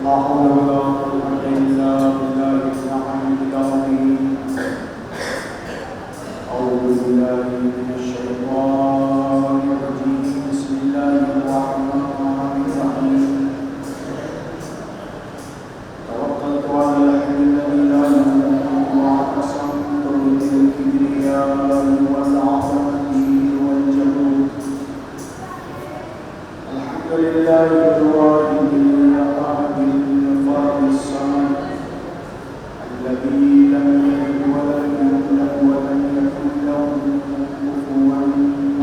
لا حول ولا قوة إلا بالله العلي العظيم. أعوذ بالله من الشيطان الرجيم. بسم الله الرحمن الرحيم. توكلت على الحي الذي لا يموت واعتصمت به الكبرياء والعظمة والجبروت. الحمد لله الواحد الأحد الفرد الصمد الذي لم يلد ولم يولد ولم يكن له كفوا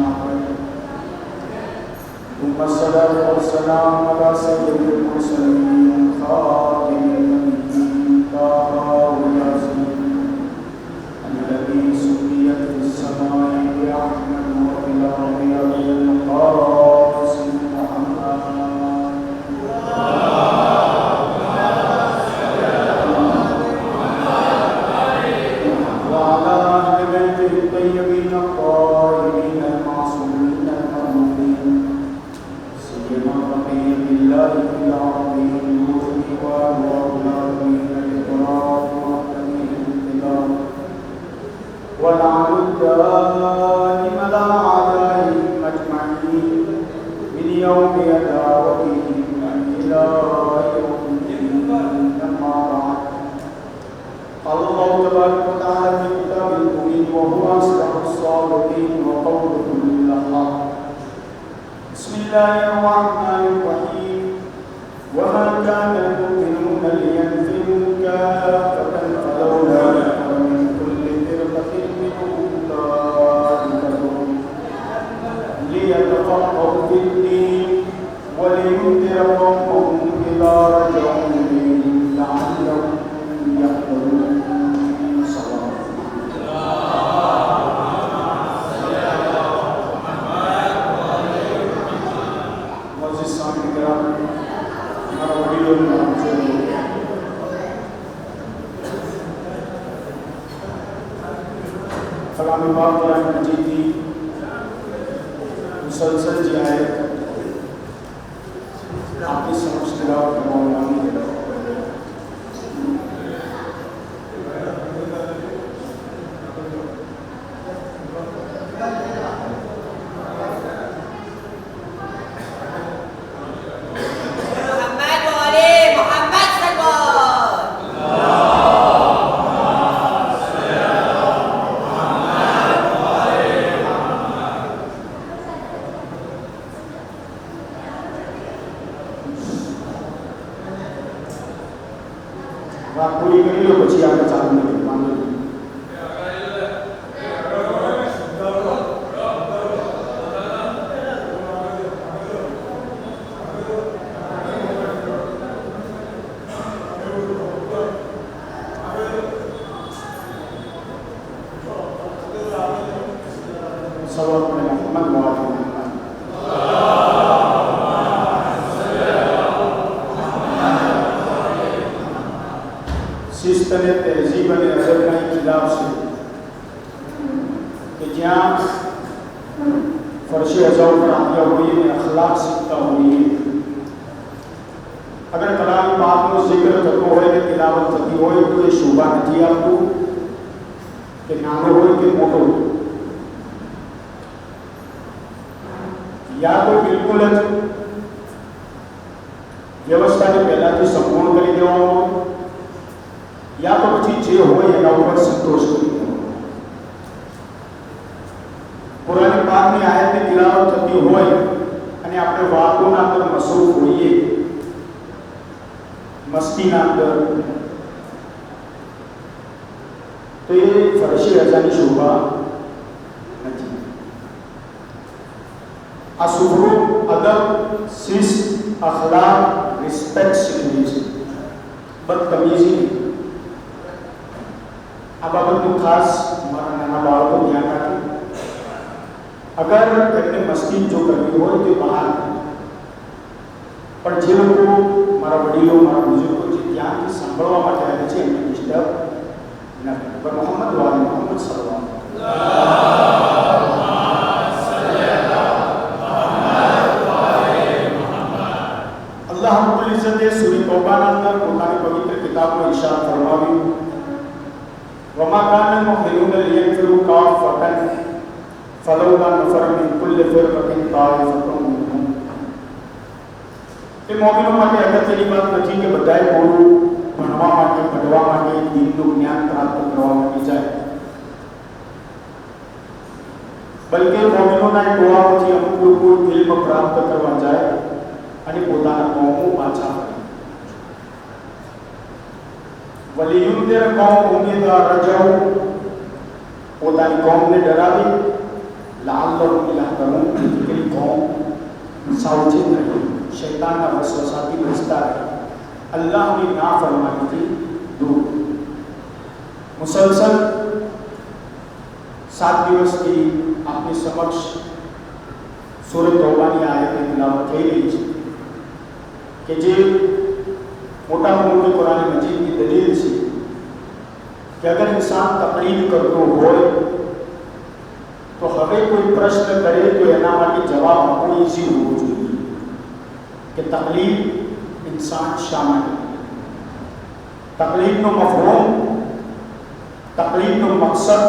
أحد. ثم الصلاة والسلام على سيد المرسلين خاتم النبيين طه ياسين الذي سميت في السماء بأحمد وفي الأرض أبي القاسم محمد. وعلى أهل بيته الطيبين الطاهرين المعصومين المرضين سيما بقية الله في الأرضين الروح والأولادين الإكرام والتمييز الانتظار والعمل الدائم على أعدائهم أجمعين من يوم عداوتهم إلى يوم الدين. أما بعد، قال الله تبارك وتعالى في كتابه المبين وهو أصدق الصادقين وقوله الحق. بسم الله الرحمن الرحيم. وما كان المؤمنون لينفروا كافة فلولا نفر من كل فرقة منهم طائفة ليتفقهوا في الدين ولينذر قومهم إذا رجعوا إليهم لعلهم يحذرون. कलाम पाक कुरान मजीद की मुसलसल जी आयत आपकी समझ तिलावत करवाऊंगी। વાત પૂરી કરી લો પછી આપણે ચાલુ નહીં માંગો. સવાલ મને મોહમ્મદ મોહમ્મદ शिस्त ने तहजीब ने अदब के खिलाफ से कि जहाँ फर्श अज़ाव पर आया हुई है अखलाक सीखता हुई है। अगर कलाम पाक में जिक्र करते हो कि तिलावत करती हो तो ये शोभा नहीं आपको कि नानो हो कि मोटो या तो बिल्कुल व्यवस्था ने पहला तो संपूर्ण कर देवा या तो પછી જે હોય એના ઉપર સંતોષ કરી દેવો. કુરાન પાકની આયતની તિલાવત થતી હોય અને આપણે વાતોના અંદર મસરૂફ હોઈએ, મસ્તીના અંદર, તો એ ફરશી રજાની શોભા નથી. આ સુફરું અદબ, શિસ્ત, અખલાક, રિસ્પેક્ટ શીખવી છે, બદતમીઝી. આ બાબતનું ખાસ મારા નાના બાળકો ધ્યાન રાખે. અગર એમને મસ્તી જો કરવી હોય તો બહાર, પણ જે લોકો મારા વડીલો મારા બુઝુર્ગો જે ત્યાંથી સાંભળવા માટે આવે છે એમને ડિસ્ટર્બ ન કરે. પર મોહમ્મદ વાલે મોહમ્મદ સલ્લલ્લાહુ અલ્લાહ રબ્બુલ ઇઝ્ઝતે સૂરા તૌબાના કિતાબમાં ઇશાર ફરમાવ્યું વમા કાન મુમિનુન લિયન્ફિરુ કાફતન ફલૌલા નફર મિન કુલ્લી ફિરકતિન તાઇફતુન મિનહુમ કે મુમિનો માટે અગત્યની વાત નથી કે બધાએ બોલું ભણવા માટે પઢવા માટે દીનનું જ્ઞાન પ્રાપ્ત કરવા માટે જાય, બલકે મોમિનોના ટોળામાંથી અમુક લોકો ઇલ્મ પ્રાપ્ત કરવા જાય અને પોતાના કોમો પાછા ફરે. વલિયુંદિર કૌમ ઇદા રજૌ, પોતાની કોમને ડરાવી, લઅલ્લહુમ યહતદૂન, કે કોમ સાવચેત રહે, શૈતાનના વસવસાથી બચતા રહે, અલ્લાહની નાફરમાનીથી દૂર. મુસલસલ 7 દિવસથી આપની સમક્ષ સૂરત તૌબાની આયતની તિલાવત થઈ રહી છે કે જે મોટામાં મોટી કુરાન મજીદની દલીલ છે કે અગર ઇન્સાન તકલીફ કરતો હોય તો હવે કોઈ પ્રશ્ન કરે તો એના માટે જવાબ આપવો ઈઝી હોવો જોઈએ કે તકલીફ इंसान शामिल, तकलीफ नो मफहूम, तकलीफ नो मकसद,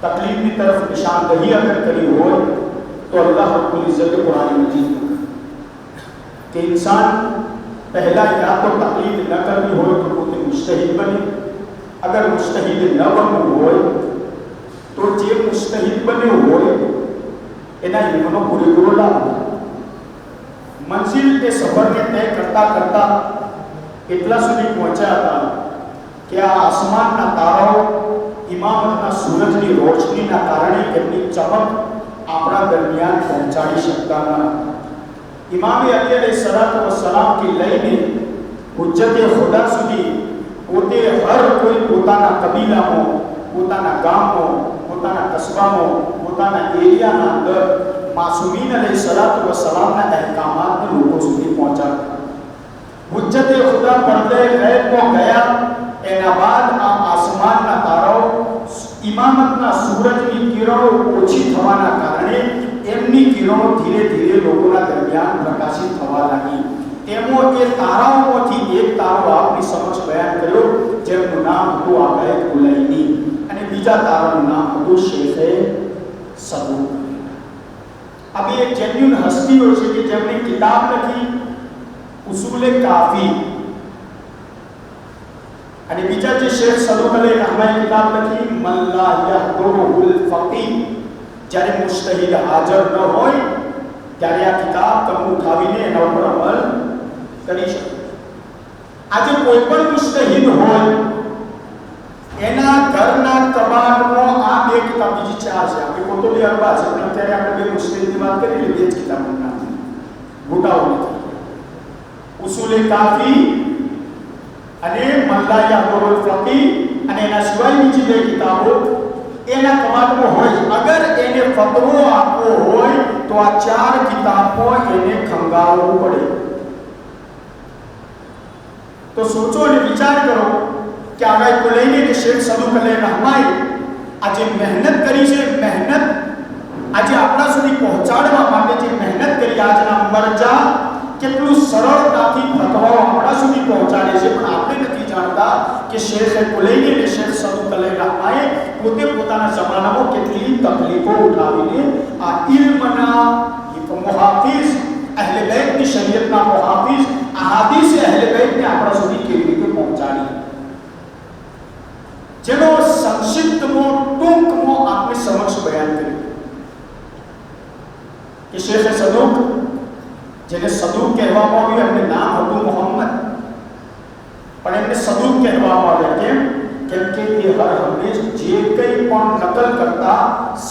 तकलीफ की तरफ निशानदही अगर करी हो तो अल्लाह रब्बुल इज्जत कुरान मजीद कि इंसान पहला या तो तकलीफ न करनी हो तो पोते मुस्तहिद बने, अगर मुस्तहिद न बनવું હોય તો જે મુસ્તહિદ બન્યો હોય એના ઈમાનો પૂરેપૂરો લાભ. મંજિલ के सफर ने तय करता करता એટલા સુધી પહોંચ્યા હતા કે આ આસમાનના તારાઓ ઇમામતના સૂરજની રોશનીના કારણે એમની ચમક આપણા દરમિયાન પહોંચાડી શકતા ન હતા. ઇમામે અલી અલૈહિસ્સલાતુ વસ્સલામથી લઈને હુજ્જતે ખુદા સુધી પોતે હર કોઈ પોતાના કબીલામાં, પોતાના ગામમાં, પોતાના કસ્બામાં, પોતાના એરિયાના અંદર मासूमीन अलैहिस्सलातु वस्सलामના અહેકામાતને લોકો સુધી પહોંચાડતા. હુજ્જતે ખુદા પડદે ગૈબમાં ગયા એના બાદ આ આસમાનના તારાઓ ઇમામતના સૂરજની કિરણો ઓછી થવાના કારણે એમની કિરણો ધીરે ધીરે લોકોના દરમિયાન પ્રકાશિત થવા લાગી. એમો એ તારાઓમાંથી એક તારો આપની સમક્ષ બયાન કર્યો જેમનું નામ હતું આગાયત કુલૈની અને બીજા તારાનું નામ હતું શેખે સદૂક. अभी एक जेन्युइन हस्ती हो कि जमने किताब लखी उसूले काफी અને બીજા જે શેખ સદૂક અલૈહિ રહમાએ કિતાબ લખી મલ્લા યહદુરુલ ફકીહ, જ્યારે મુસ્તહિદ હાજર ન હોય ત્યારે આ કિતાબ તમે ઉઠાવીને એના ઉપર અમલ કરી શકો. આજે કોઈ પણ મુસ્તહિદ હોય એના ઘરના કબાટમાં આ બે કિતાબ, બીજી 4 છે, આપણે કુતુબે અરબા છે, પણ અત્યારે આપણે બે મુસ્તહિદની વાત કરી એટલે બે જ કિતાબોનું નામ છે, ગોટાઓ નથી. ઉસૂલે કાફી અને મલ્લા યહદુરુલ ફકીહ અને એના સિવાય બીજી બે કિતાબો એના કબાટમાં હોય. અગર એને ફતવો આપવો હોય તો આ 4 કિતાબો એને ખંગાળવું પડે. તો સોચો અને વિચાર કરો કે આગાય કુલૈની અને શેખ સદૂક અલૈહિ રહમાએ આજે મહેનત કરી છે, મહેનત આજે આપણા સુધી પહોંચાડવા માટે જે મહેનત કરી, આજના મરજા કેટલું સરળતાથી ફતવાઓ આપણા સુધી પહોંચાડે છે, પણ આપણે નથી જાણતા કે શેખ કુલૈની અને શેખ સદૂક અલૈહિ રહમાએ પોતે પોતાના જમાનામાં કેટલી તકલીફો ઉઠાવીને આ ઇલ્મના મુહાફિઝ, અહેલે બેતની શરીયતના મુહાફિઝ, અહાદીસ અહેલે બેતને આપણા સુધી કેવી રીતે પહોંચાડી, જેનો સંક્ષિપ્તમાં ટૂંકમાં આપને સમક્ષ બયાન કર્યું કે શેખ સદૂક, જેને સદૂક કહેવામાં આવ્યું, એમને નામ હતું મોહમ્મદ, પણ એમને સદૂક કહેવામાં આવ્યા. કેમ કે એ હર હંમેશ જે કંઈ પણ નકલ કરતા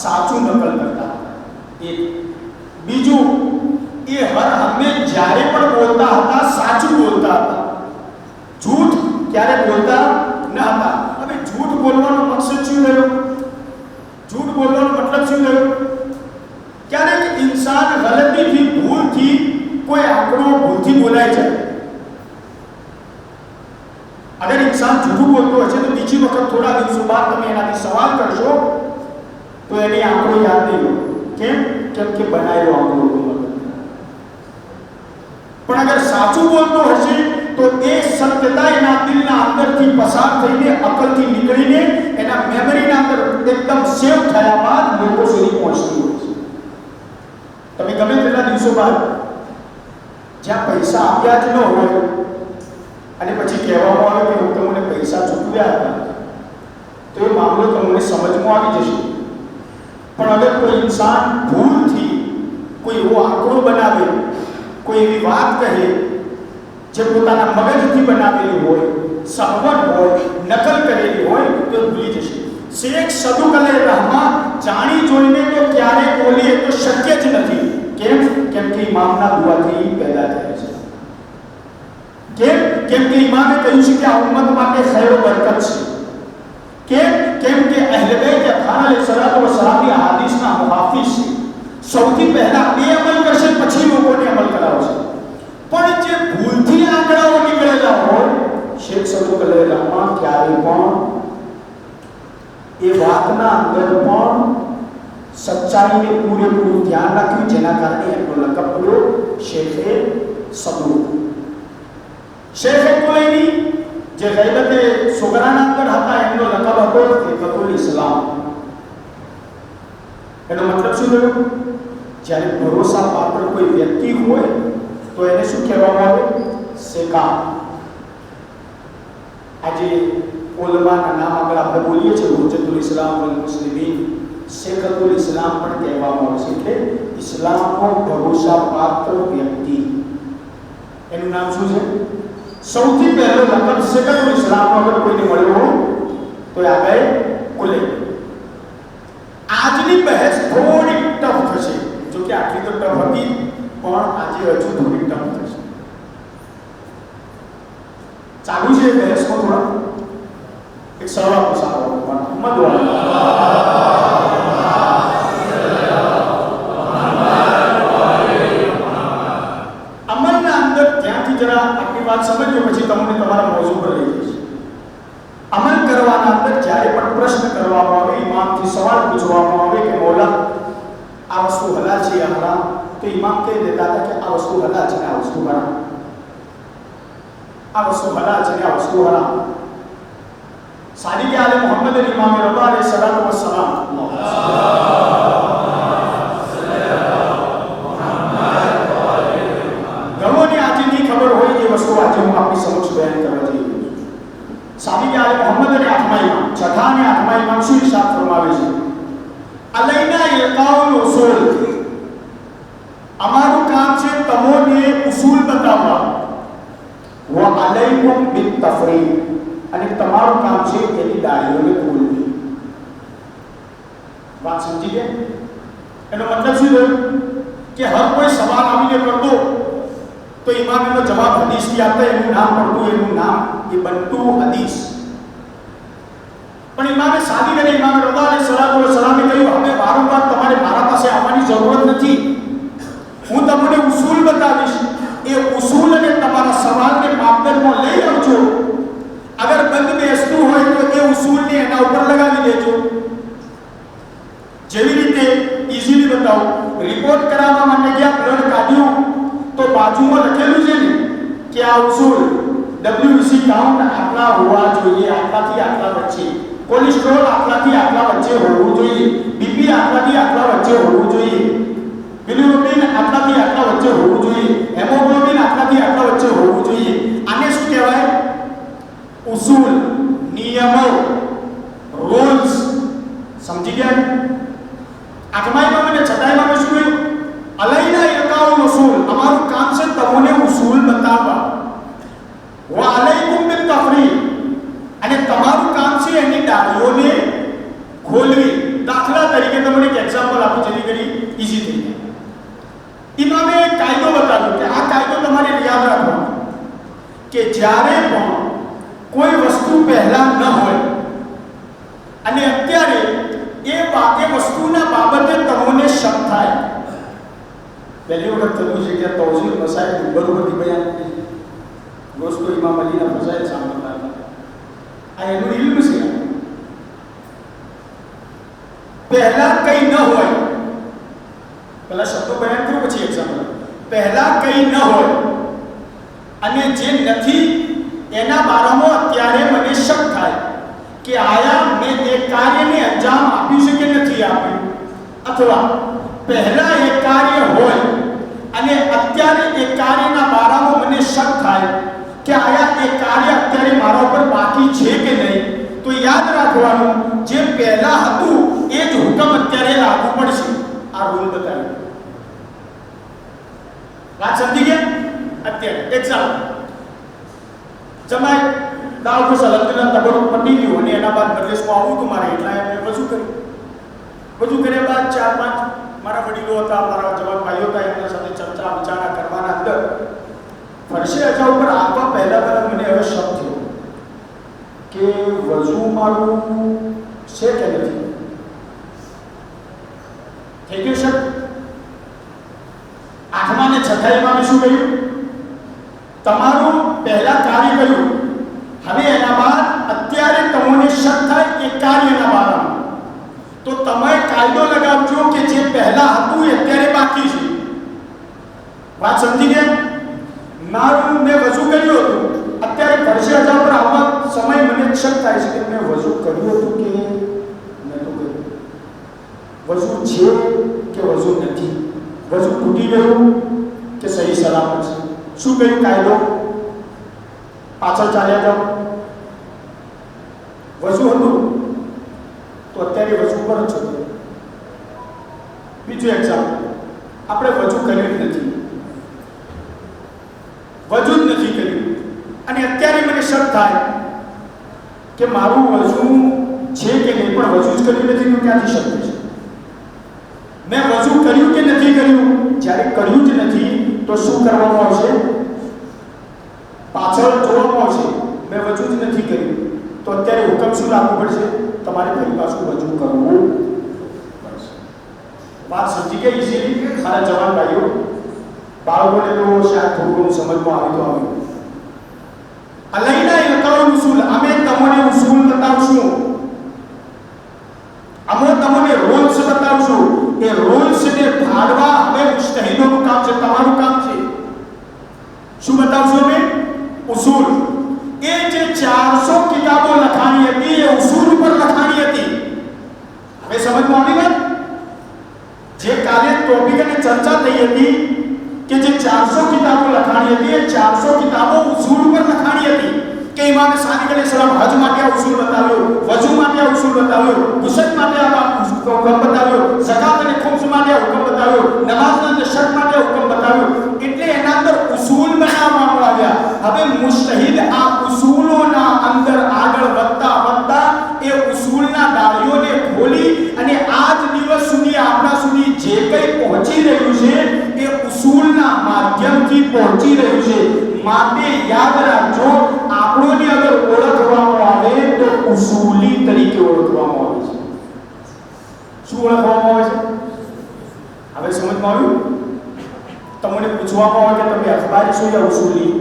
સાચું નકલ કરતા. એક બીજું, એ હર હંમેશ જ્યારે પણ બોલતા હતા સાચું બોલતા હતા, જૂઠ ક્યારે બોલતા ન હતા. હવે જૂઠ બોલવાનો મકસદ શું થયો? જૂઠ બોલવાનો મતલબ શું થયો? ક્યારેક ઇન્સાન ગલતીથી, ભૂલથી કોઈ આંકડો ભૂલથી બોલાય છે. અગર ઇન્સાન જૂઠું બોલતો હશે તો બીજી વખત થોડા દિવસો બાદ તમે એનાથી સવાલ કરશો તો એને આંકડો યાદ નહીં હોય. કેમ? કેમ કે બનાવેલો આંકડો. પણ અગર સાચું બોલતો હશે તો એ સત્યતા એના દિલના અંદરથી પસાર થઈને અકલથી નીકળીને એના મેમરીના અંદર એકદમ સેવ થયા બાદ લોકો સુધી પહોંચતી હોય છે. તમે ગમે તેટલા દિવસો બાદ જ્યાં પૈસા આપ્યા જ ન હોય અને પછી કહેવામાં આવે કે હું તમને પૈસા ચૂકવ્યા હતા, તો એ મામલો તમને સમજમાં આવી જશે. પણ અગર કોઈ ઇન્સાન ભૂલથી કોઈ એવો આંકડો બનાવે, કોઈ એવી વાત કહે જે પોતાના મગજથી બનાવેલી હોય, સહવટ હોય, નકલ કરેલી હોય, તો ભૂલી જશે. શેખ સદુકલે રહમા જાણી જોઈને તો ક્યારે બોલીએ તો શક્ય જ નથી. કેમ કે ઇમામના દુઆથી પેદા થયા છે. કેમ કે ઇમામે કહ્યું છે કે આ ઉમ્મત માટે ખૈર બરકત છે. કેમ કે અહેલે બેત અલૈહિસ્સલાતુ વસ્સલામની હાદીસના મુહાફિઝ છે. સૌથી પહેલા બે અમલ કરશે, પછી લોકોને અમલ કરાવશે. પણ જે ભૂલથી આંકડાઓ નીકળેલા હોય, શેખ સદુકલે રહમા ક્યારે પણ એ વાતના અંદર પણ સચ્ચાઈને પૂરેપૂરું ધ્યાન રાખ્યું, જેના કારણે એમનો લકબ પડ્યો શેખે સદુક. શેખ કુલૈની જે ગૈબતે સુગરાના અંદર હતા, એમનો લકબ હતો ફિકહુલ ઇસ્લામ. એનો મતલબ શું થયો? જ્યારે ભરોસા પાત્ર કોઈ વ્યક્તિ હોય તો એને શું કહેવામાં આવે? શેખા. આજે ઉલમાના નામ આગળ આપણે બોલીએ છીએ, હુજ્જતુલ ઇસ્લામ વલ મુસ્લિમીન, શેખુલ ઇસ્લામ પણ કહેવામાં આવે છે. એટલે ઇસ્લામનો ભરોસા પાત્ર વ્યક્તિ, એનું નામ શું છે? સૌથી પહેલો લકબ શેખુલ ઇસ્લામનો અગર કોઈને મળ્યો હોય તો આગળ કુલે. આજની બહેસ થોડી ટફ થશે, જો કે આટલી તો ટફ હતી, પણ આજે હજુ થોડી ટફ થશે. ચાલુ છે બહેસમાં થોડા એક સવાલ પૂછાવો અમલના અંદર ત્યાંથી જરા આટલી વાત સમજો, પછી તમને તમારા મોજૂ પર લઈ જઈશ. અમલ કરવાના અંદર જ્યારે પણ પ્રશ્ન કરવામાં આવે, ઇમામથી સવાલ પૂછવામાં આવે કે મૌલા આ વસ્તુ હલાલ છે યા હરામ, તો ઇમામ કહી દેતા હતા કે આ વસ્તુ હલાલ છે, આ વસ્તુ હરામ. આ વસ્તુ હલાલ છે, આ વસ્તુ હરામ. સાદિક આલે મોહમ્મદ ઇમામ રબા અલૈહિસ્સલાતુ વસ્સલામ ગમોની આજે ની ખબર હોય એ વસ્તુ આજે હું આપની સમક્ષ બયાન કરવા જઈ રહ્યો છું. સાદિક આલે મોહમ્મદ અને આઠમા ઇમામ, છઠ્ઠા અને આઠમા ઇમામ શું ઇરશાદ ફરમાવે છે? અલૈના ઇલકાઉલ ઉસૂલ, અમારું કામ છે તમોને ઉસૂલ બતાવવા. વ અલૈકુમ બિત તફરીક, અને તમારું કામ છે એની ડાળીઓને ખોલવી. વાત સમજી ગયા? એનો મતલબ શું થયો કે હર કોઈ સવાલ આવીને કરતો તો ઇમામ એનો જવાબ હદીસથી આપતા, એનું નામ પડતું, એનું નામ એ બનતું હદીસ. પણ ઇમામે સાદિક અને ઇમામ રઝા અલૈહિસ્સલાતુ વસ્સલામે કહ્યું, હવે વારંવાર તમારે મારા પાસે આવવાની જરૂરત નથી, હું તમને ઉસૂલ બતાવીશ. એ ઉસૂલ અને તમારા સવાલને માપદંડમાં લઈ આવજો. અગર બંધ બેસતું હોય તો એ ઉસૂલને એના ઉપર લગાવી દેજો. જેવી રીતે ઈઝીલી બતાવો, રિપોર્ટ કરાવવા માટે ગયા, બ્લડ કાઢ્યું તો બાજુમાં લખેલું છે ને કે આ ઉસૂલ WBC કાઉન્ટ આટલા હોવા જોઈએ, આટલાથી આટલા વચ્ચે, કોલેસ્ટ્રોલ આટલાથી આટલા વચ્ચે હોવું જોઈએ, બીપી આટલાથી આટલા વચ્ચે હોવું જોઈએ, બિલિરુબિન આટલાથી આટલા વચ્ચે હોવું જોઈએ, હેમોગ્લોબિન આટલાથી આટલા વચ્ચે હોવું જોઈએ. આને શું કહેવાય? ઉસૂલ, નિયમો, રૂલ્સ. સમજી ગયા? આઠમા ઇમામ અને છઠ્ઠા ઇમામે શું કહ્યું? અલૈના ઇલકાઉલ ઉસૂલ, અમારું કામ છે તમને ઉસૂલ બતાવવા. વ અલૈકુમ બિત તફરીક, અને તમારું કામ છે એની ડાળીઓને ખોલવી. દાખલા તરીકે તમને એક એક્ઝામ્પલ આપું, જેથી કરી ઈઝી થઈ જાય. ઇમામે એક કાયદો બતાવ્યો કે આ કાયદો તમારે યાદ રાખવાનો કે જ્યારે પણ કોઈ વસ્તુ પહેલા ન હોય અને અત્યારે એ વસ્તુના બાબતે તમને શક થાય. પહેલી વખત થયું છે કે તૌઝીલ મસાઇલ બરોબરથી બયાન કરી, દોસ્તો ઇમામ અલીના મસાઇલ સાંભળતા હતા. આ એનું ઇલ્મ છે. પહેલા કંઈ ન હોય, પહેલા શબ્દો બયાન કર્યો પછી એક્ઝામ્પલ. પહેલા કંઈ ન હોય અને જે નથી એના બારામાં અત્યારે મને શક થાય કે આયા મેં એ કાર્યને અંજામ આપ્યું છે કે નથી આપ્યું, અથવા પહેલા એ કાર્ય હોય અને અત્યારે એ કાર્યના બારામાં મને શક થાય કે આયા એ કાર્ય અત્યારે મારા ઉપર બાકી છે કે નહીં, તો યાદ રાખવાનું જે પહેલા હતું એ જ હુકમ અત્યારે લાગુ પડશે. આ રૂલ બતાવ્યો. વાત સમજી ગયા? અત્યારે એક્ઝામ્પલ જમાય દાવ ખુશ અલહમદુલિલ્લાહ તબરો પતી ગયું અને એના બાદ પ્રદેશમાં આવું હતું મારે, એટલા એમને વજુ કર્યા બાદ 4-5 મારા વડીલો હતા, મારા જવાન ભાઈઓ હતા, એમના સાથે ચર્ચા વિચારણા કરવાના અંદર ફરશે અજા ઉપર આવવા પહેલા મને હવે શક થયો કે વજુ મારું છે કે નથી. થઈ ગયું શક. 8મા અને 6થા ઇમામે શું કહ્યું? તમારું પહેલા કાર્ય કર્યું, હવે એના બાદ અત્યારે તમને શક થાય એ કાર્યના બારામાં, તો તમે કાયદો લગાવજો કે જે પહેલા હતું એ અત્યારે બાકી છે. વાત સમજી ગયા? મારું મેં વજુ કર્યું હતું, અત્યારે ફરશે અજા પર આવવા સમય મને શક થાય છે કે મેં વજુ કર્યું હતું કે નહોતું કર્યું, વજુ છે કે વજુ નથી, વજુ તૂટી ગયું કે સહી સલામત છે. શું કહ્યું કાયદો? પાછળ ચાલ્યા જાઓ. વજુ હતું તો અત્યારે વજુ પર જ છે. બીજું એક્ઝામ્પલ, આપણે વજુ કર્યું જ નથી, વજુ જ નથી કર્યું અને અત્યારે મને શક થાય કે મારું વજુ છે કે નહીં, પણ વજુ જ કર્યું નથી તો ક્યાંથી શક છે? મેં વજુ કર્યું કે નથી કર્યું? જ્યારે કર્યું જ નથી તો શું કરવામાં આવશે? પાછળ જોવામાં આવશે. મેં વજુ જ નથી કર્યું તો અત્યારે હુકમ શું લાગુ પડશે? તમારે ફરી પાછું વજુ કરવું પડશે. વાત સમજી ગઈ ઇઝીલી મારા જવાન ભાઈઓ? બાળકોને તો શાયદ થોડું સમજમાં આવી તો આવ્યું. અલૈના ઇલકાઉલ ઉસૂલ, અમે તમને ઉસૂલ બતાવશું, અમે તમને રૂલ્સ બતાવશું. એ રૂલ્સ ને ભાડવા હવે મુસ્તહિદોનું કામ છે, તમારું કામ છે. શું બતાવશું અમે? ઉસૂલ. એ જે 400 કિતાબો લખાણી હતી એ ઉસૂલ ઉપર લખાણી હતી. હવે સમજમાં આવી વાત? જે કાલે ટોપિક અને ચર્ચા થઈ હતી કે જે 400 કિતાબો લખાણી હતી એ 400 કિતાબો ઉસૂલ ઉપર લખાણી હતી કે ઇમામ સાદિક અલૈહિસ્સલામ હજ માટે આ ઉસૂલ બતાવ્યો, વજુ માટે આ ઉસૂલ બતાવ્યો, ગુસ્લ માટે આ હુકમ બતાવ્યો, ઝકાત અને ખુમ્સ માટે આ હુકમ બતાવ્યો, નમાઝના અને શર્ત માટે આ હુકમ બતાવ્યો. એટલે એના અંદર ઉસૂલ બનાવવામાં આવ્યા. હવે મુસ્તહિદ આ ઉસૂલોના અંદર આગળ વધતા એ ઉસૂલના ડાળીઓને ખોલી અને આજ દિવસ સુધી આપણા સુધી જે કંઈ પહોંચી રહ્યું છે એ ઉસૂલના માધ્યમથી પહોંચી રહ્યું છે. માટે યાદ રાખજો, આપણોને અગર ઓળખવામાં આવે તો ઉસૂલી તરીકે ઓળખવામાં આવે છે. શું ઓળખવામાં આવે છે? હવે સમજમાં આવ્યું? તમને પૂછવામાં આવે કે તમે અખબારી છો યા ઉસૂલી?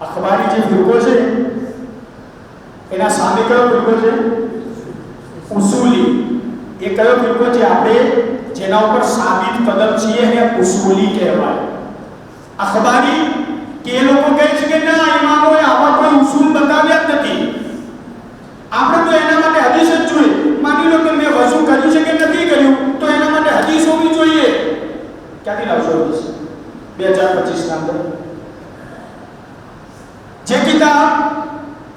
અખબારી જે ફિરકો છે એના સામે કયો ફિરકો છે? ઉસૂલી. એ કયો ફિરકો છે? આપણે જેના ઉપર સાબિત કદમ છીએ એને ઉસૂલી કહેવાય. અખબારી કે એ લોકો કહે છે કે ના, ઇમામોએ આવા કોઈ ઉસૂલ બતાવ્યા જ નથી, આપણે તો એના માટે હદીસ જ જોઈએ. માની લો કે મેં વજુ કર્યું છે કે નથી કર્યું, તો એના માટે હદીસ હોવી જોઈએ. ક્યાંથી લાવશો હદીસ? 2025 ના અંદર જે કિતાબ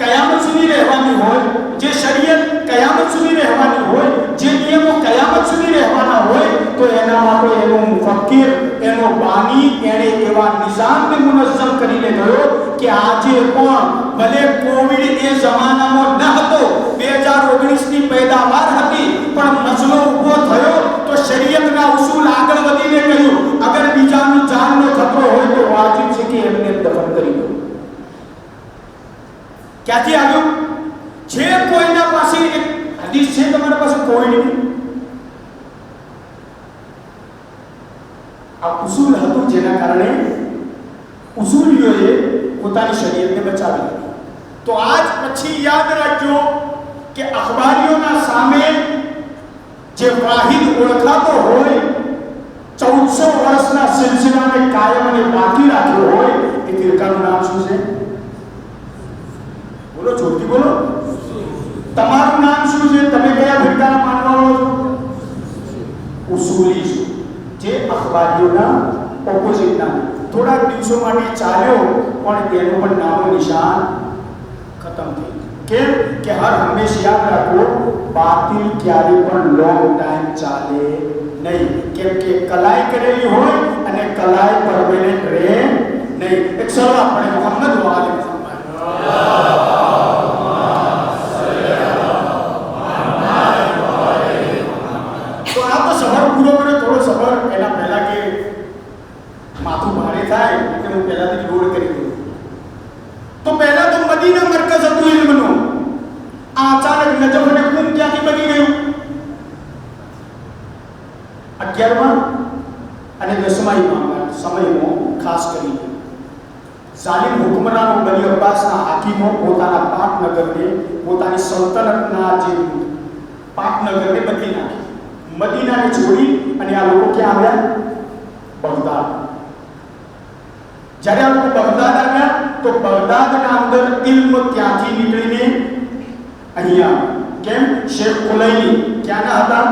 કયામત સુધી રહેવાની હોય, જે શરીયત કયામત સુધી રહેવાની હોય, જે નિયમો કયામત સુધી રહેવાના હોય, તો એના માટે એનો મુફક્કિર, એનો બાની, એને એવા નિઝામને મુનઝ્ઝમ કરીને ગયો કે આજે પણ ભલે કોવિડ એ જમાનામાં ન હતો, 2019 ની પેદાવાર હતી, પણ મસલો ઊભો થયો તો શરીયતના ઉસૂલ આગળ વધીને કહ્યું અગર બીજાની જાનનો ખતરો હોય તો વાજિબ છે કે એમને દફન કરી દો. ક્યાંથી આવ્યું? છે કોઈના પાસે એક હદીસ છે તમારા પાસે કોવિડની? આ ઉસૂલ હતું જેના કારણે ઉસૂલીઓએ પોતાની શરીયતને બચાવી લીધી. તો આજ પછી યાદ રાખજો કે અખબારીઓના સામે જે વાહિદ ઓળખાતો હોય 14 1400 વર્ષના સિલસિલાને કાયમ અને બાકી રાખ્યો હોય એ ફિરકાનું નામ શું છે? બોલો, જોરથી બોલો. તમારું નામ શું છે? તમે કયા ફિરકાના માનવાવાળો છો? ઉસૂલી છો, જે અખબારીઓના ઓપોઝિટ ના. થોડાક દિવસો માટે ચાલ્યો પણ તેનું પણ નામો નિશાન ખતમ થઈ. કેમ કે હર હંમેશા યાદ રાખો, બાતિલ ક્યારે પણ લોંગ ટાઈમ ચાલે નહીં. કેમ કે કલાઈ કરેલી હોય અને કલાઈ પરમેનન્ટ રહે નહીં. એક સવાલ આપણે મોહમ્મદ વાલે તો આ તો સવાર પૂરો કરે. થોડો સબર એના પહેલા કે માથું ભારે થાય એટલે હું પહેલાથી રોડ કરી દઉં. તો પહેલા તો મદીના મરકઝ હતું ઇલ્મનું. આ અચાનક નજફ અને કુમ ક્યાંથી બની ગયું? 11મા અને 10મા ઇમામના સમયમાં ખાસ કરીને ઝાલિમ હુકમરાનો બની અબ્બાસના હાકીમો પોતાના પાટનગરને, પોતાની સલ્તનતના જે પાટનગરને બદલી નાખી. મદીનાને છોડી અને આ લોકો ક્યાં આવ્યા? બગદાદ. જ્યારે આ લોકો બગદાદ આવ્યા તો બગદાદના અંદર ઇલ્મ ત્યાંથી નીકળીને અહીંયા કેમ શેખ કુલૈની ક્યાંના હતા?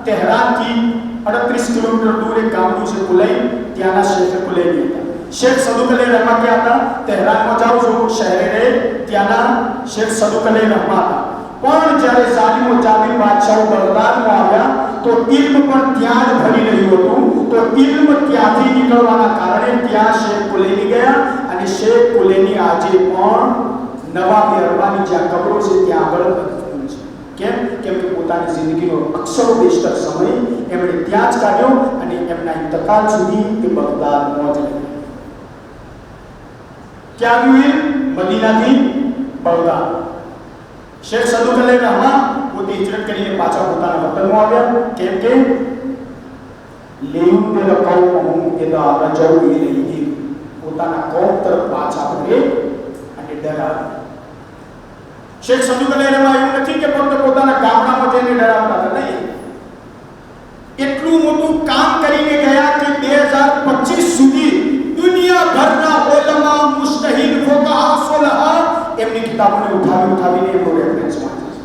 તહેરાનથી 38 કિલોમીટર દૂર એક ગામનું છે કુલૈન, ત્યાંના શેખ કુલૈની હતા. શેખ સદુકલે રહમા ક્યાં હતા? તહેરાનમાં જાઓ છો શહેરે, ત્યાંના શેખ સદુકલે રહમા હતા. પણ જ્યારે ઝાલિમો જાબિર બાદશાહો બગદાદમાં આવ્યા તો ઇલ્મ પણ ત્યાં જ ફરી રહ્યું હતું. તો ઇલ્મ ત્યાંથી નીકળવાના કારણે ત્યાં શેખ કુલૈની ગયા અને શેખ કુલૈની આજે પણ નવાબી અરબાની જ્યાં કબરો છે ત્યાં આગળ બનતું છે. કેમ કે પોતાની જિંદગીનો અક્ષરો બેસ્ટર સમય એમણે ત્યાં જ કાઢ્યો અને એમના ઇંતકાલ સુધી તે બગદાદમાં જ રહ્યા. ક્યાં ગયું? મદીનાથી બગદાદ. શેખ સદુકલે રહમા પોતે હિજરત કરીને પાછા પોતાના વતનમાં આવ્યા. કેમ કે લેયુદલ કૌમહુમ ઇદા રજૌ ઇલૈહિ, પોતાના કૌમ તરફ પાછા ફરે અને ડરાવે. શેખ સદુકલે રહમા એવું નથી કે ફક્ત પોતાના ગામડામાં જઈને ડરાવતા હતા, નહીં. એટલું મોટું કામ કરીને ગયા કે 2025 સુધી દુનિયાભરના ઉલમા, મુજ્તહિદ, ફુકાહા, સુલહા એમની કિતાબોને ઉઠાવીને એમનો રેફરન્સ વાંચે છે.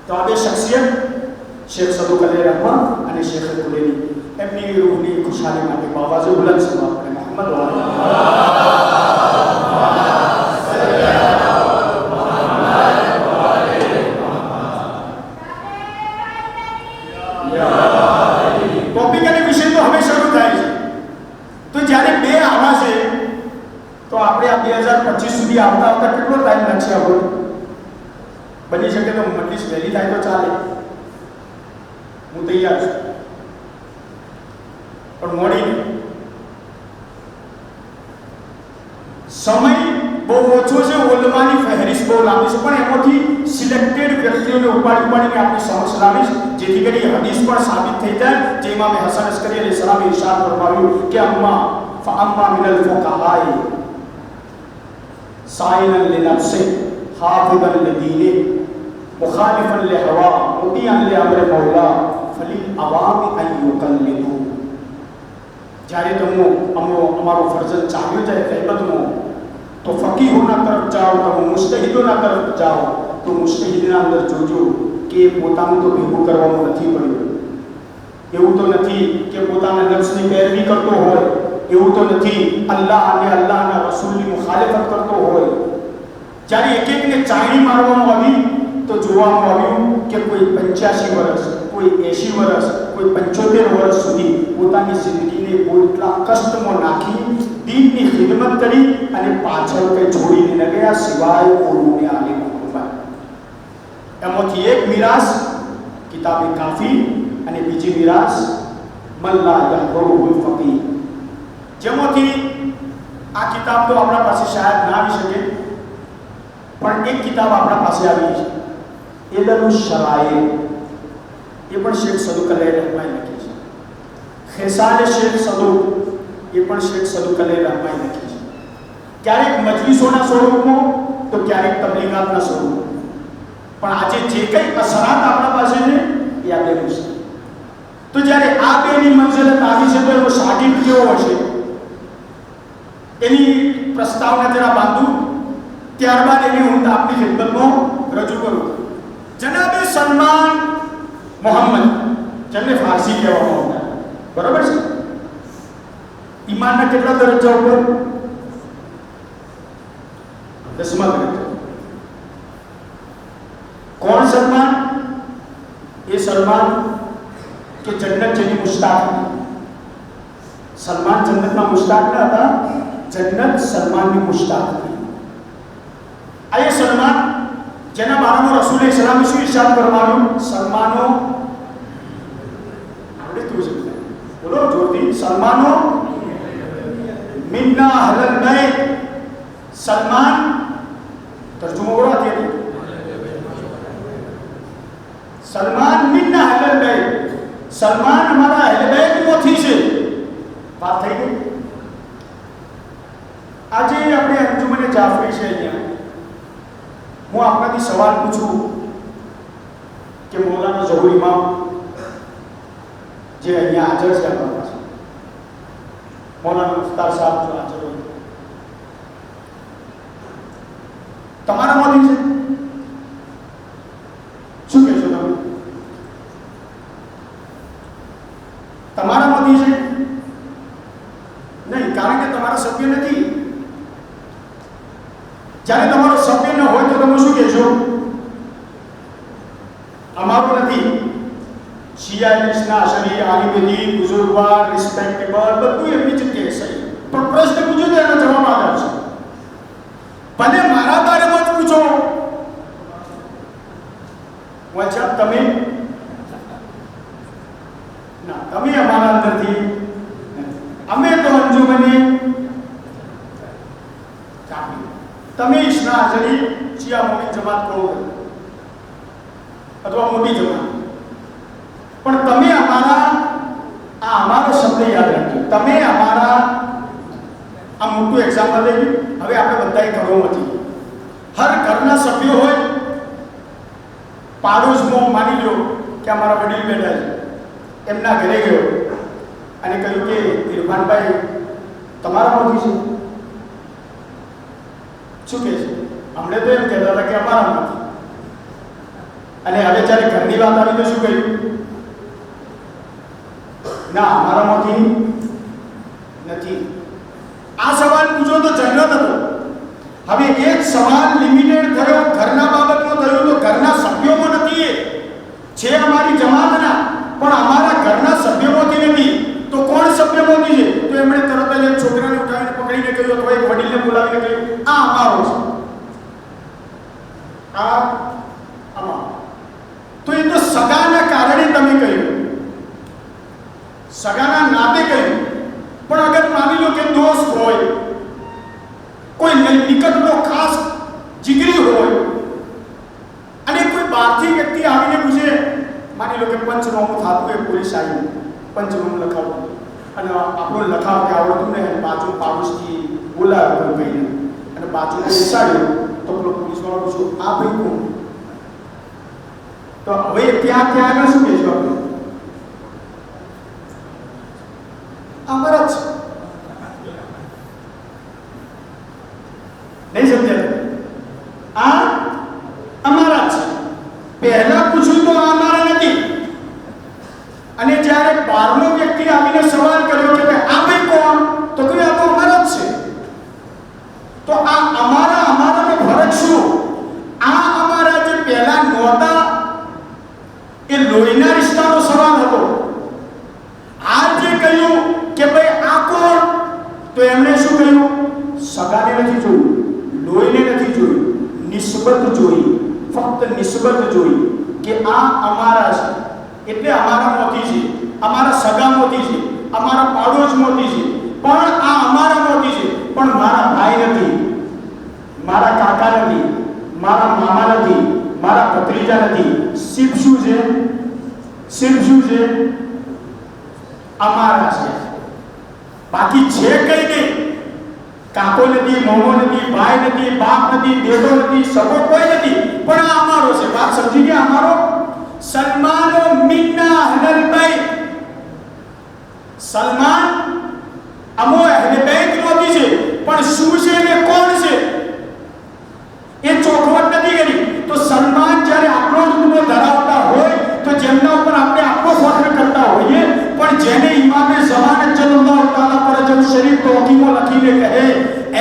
તો આ બે શખ્સિયત શેખ સદુકલે રહમા અને શેખ કુલૈની એમની રૂહની ખુશાલી માટે બાવાજો બુલંદ સલામ આપણે મોહમ્મદ વાલે ટોપિક અને વિષય તો હવે શરૂ થાય છે. તો જ્યારે બે આવા છે તો આપણે આ 2025 સુધી આવતા કેટલો ટાઈમ લાગશે? આપણો બની શકે તો મજલિસ વહેલી થાય તો ચાલે, હું તૈયાર છું, પણ મોડી સમય બહુ ઓછો છે. ઉલમાની ફહેરિસ્ત બહુ લાંબી છે, પણ એમાંથી સિલેક્ટેડ વ્યક્તિઓને ઉપાડીને આપણી સમક્ષ લાવીશ જેથી કરી હદીસ પણ સાબિત થઈ જાય. જે ઇમામ હસન અસ્કરી અલૈહિ સલામે ઇરશાદ ફરમાવ્યું કે અમ્મા મિનલ ફુકાહાઈ સાઇલન લિનફસિ હાફિઝન લિદીનિ મુખાલિફન લિહવા મુતિઅન લિઅમ્ર મૌલા ફલિલ અવામી અન યુકલ્લિદુ. જ્યારે તમે અમારો ફરજન ચાલ્યો જાય ગૈબતમાં તો ફકીહોના તરફ જાઓ, તમે મુજ્તહિદોના તરફ જાઓ તો મુજ્તહિદના અંદર જોજો કે પોતાનું તો ભેગું કરવાનું નથી પડ્યું. એવું તો નથી કે પોતાના નફ્સની પેરવી કરતો હોય, એવું તો નથી અલ્લાહ અને અલ્લાહના રસૂલની મુખાલિફત કરતો હોય. જ્યારે એકને ચાણી મારવામાં આવી તો જોવામાં આવ્યું કે કોઈ 85 વર્ષ, કોઈ 80 વર્ષ, કોઈ 75 વર્ષ સુધી પોતાની જિંદગીને એટલા કષ્ટમાં નાખી દીનની ખિદમત કરી અને પાછળ કંઈ છોડીને ન ગયા સિવાય ઓળુને આલિમ હુકમત. એમાંથી એક મિરાસ કિતાબે કાફી અને બીજી મિરાસ મલ્લા યહરુલ ફકીહ. જેમાંથી આ કિતાબ તો આપણા પાસે શાયદ ના આવી શકે, પણ એક કિતાબ આપણા પાસે આવી છે એદલુ શરાએ, એ પણ શેખ સદુકલે રહમાએ લખી છે. ખેસાલે શેખ સદુક, એ પણ શેખ સદુકલે રહમાએ લખી છે. ક્યારેક મજલિસોના સ્વરૂપમાં તો ક્યારેક તબલીગાતના સ્વરૂપમાં. પણ આજે જે કંઈ અસરાત આપણા પાસે છે એ આ બે છે. તો જ્યારે આ બેની મંજિલત આવી છે તો એનો શાગીર્દ કેવો હશે? એની પ્રસ્તાવના જરા બાંધું, ત્યારબાદ એને હું આપની ખિદમતમાં રજૂ કરું. જનાબે સલમાન મોહમ્મદ, જેમને ફારસી કહેવામાં આવતા, બરાબર છે? ઈમાનના કેટલા દરજ્જા ઉપર? 10મા દરજ્જા. કોણ સલમાન? એ સલમાન કે જન્નત જેની મુશ્તાક હતી. સલમાન જન્નતના મુશ્તાક ન હતા, જન્નત સલમાનની મુશ્તાક હતી. આ એ સલમાન જેના બારામાં રસૂલે ઇસ્લામે શું ઇરશાદ ફરમાવ્યું? સલમાનો આપણે તું છે, બોલો જોરથી, સલમાનો મિન્ના અહલલ बैत. સલમાન તર્જુમો કરો અત્યારે, સલમાન મિન્ના અહલલ बैत, સલમાન અમારા અહલે बैत માંથી છે. વાત થઈ ગઈ. આજે આપણે અંજુમને જાફરી છે અહીંયા, હું આપણાથી સવાલ પૂછું કે મૌલાના ઝહુર ઇમામ જે અહીંયા હાજર છે, આપણા છે મૌલાના મુખ્તાર સાહેબ જો હાજર હોય, તમારા મોદી છે, શું કહેશો તમે? તમારા મોદી છે? નહીં, કારણ કે તમારા સભ્ય નથી. જ્યારે તમારો સભ્ય ન હોય તો તમે શું કહેશો? અમારું નથી. શિયાઇસ્ટના અશરી, આલિબેદી, બુઝુર્ગવાર, રિસ્પેક્ટેબલ, બધું એમની જગ્યાએ સહી. પણ પ્રશ્ન પૂછો તો એનો જવાબ આ આવશે. ભલે મારા બારેમાં જ પૂછો, વચ્ચે તમે ના, તમે અમારા અંદરથી, અમે તો અંજુમને કાપી. તમે ઇસ્ના હાજરી શિયા મોટી જમાત કહો અથવા મોટી જમાત, પણ તમે અમારા અમારો શબ્દ યાદ રાખજો. તમે અમારા આ મોટું એક્ઝામ્પલ લઈ. હવે આપણે બધાએ ઘરોમાંથી હર ઘરના સભ્યો હોય, પાડોશમાં માની લો કે અમારા વડીલ બેઠા છે, એમના ઘરે ગયો અને કહ્યું કે ઇરફાનભાઈ તમારામાંથી છે. શું કહે છે? હમણે તો એમ કહેતા હતા કે અમારામાંથી. અને હવે જ્યારે ઘરની વાત આવી તો શું કહ્યું? ના, અમારામાંથી નથી. આ સવાલ પૂછો તો જન્નત હતો. હવે એ જ સવાલ લિમિટેડ થયો, ઘરના બાબતમાં થયો તો ઘરના સભ્યોમાં નથી. એ છે અમારી જમાતના, પણ અમારા ઘરના સભ્યોમાંથી નથી. તો કોણ સભ્યમાંથી છે? તો એમણે તરત જ એક છોકરાને ઉઠાવીને પકડીને કહ્યું અથવા એક વડીલને બોલાવીને કહ્યું આ અમારો છે, આ અમારો. તો એ તો સગાના કારણે તમે કહ્યું, સગાના નાતે કહ્યું. પણ અગર માની લો કે દોસ્ત હોય, કોઈ નિકટનો ખાસ જીગરી હોય, અને કોઈ બહારથી વ્યક્તિ આવીને પૂછે, માની લો કે પંચનામું થતું હોય, પોલીસ આવી પંચનામું લખાવતું અને આપણું લખાવ કે આવડતું ને બાજુ પાડોશથી બોલાવ્યો કહીને અને બાજુને બેસાડ્યો, તો પેલો પોલીસવાળો પૂછ્યું આ ભાઈ કોણ? તો હવે ત્યાં આગળ શું કહેશો આપણે? અમારા જ નહીં સમજ્યા? આ અમારા જ. પહેલા પૂછ્યું તો આ અમારા નથી, અને જ્યારે 12મો વ્યક્તિ આવીને સવાલ કર્યો કે ભાઈ આ ભાઈ કોણ, તો કહ્યું આ તો અમારા જ છે. તો આ અમારાનો ફરક શું? આ અમારા જે પહેલા નહોતા એ લોહીના રિશ્તાનો સવાલ હતો. આ જે કહ્યું કે ભાઈ આ કોણ, તો એમણે શું કહ્યું? સગાને નથી જોયું, લોહીને નથી જોયું, નિસ્બત જોઈ, ફક્ત નિસ્બત જોઈ કે આ અમારા છે, એટલે અમારામાંથી છે, અમારા સગામાંથી છે, અમારા પાડોશમાંથી છે. પણ આ અમારામાંથી છે, પણ મારા ભાઈ નથી, મારા કાકા નથી, મારા મામા નથી, મારા ભત્રીજા નથી. સિર્ફ શું છે? સિર્ફ શું છે? અમારા છે. બાકી છે કઈ નહીં. કાકો નથી, મોમો નથી, ભાઈ નથી, બાપ નથી, દેવો નથી, સગો કોઈ નથી, પણ આ અમારો છે. વાત સમજી ગયા? અમારો. સલમાનો મિન્ના અહલલ बैत, સલમાન અમો અહેલે બેત નોતી છે, પણ શું છે ને કોણ છે એ ચોખવટ નથી કરી. તો સલમાન જ્યારે આપણો રૂતબો ધરાવતા હોય તો જેમના ઉપર આપણે આપણો ફખર કરતા હોઈએ, પણ જેને ઇમામે ઝમાનત સલ્લલ્લાહુ તઆલા પર જબ શરીફ તોકીમો લખીને કહે,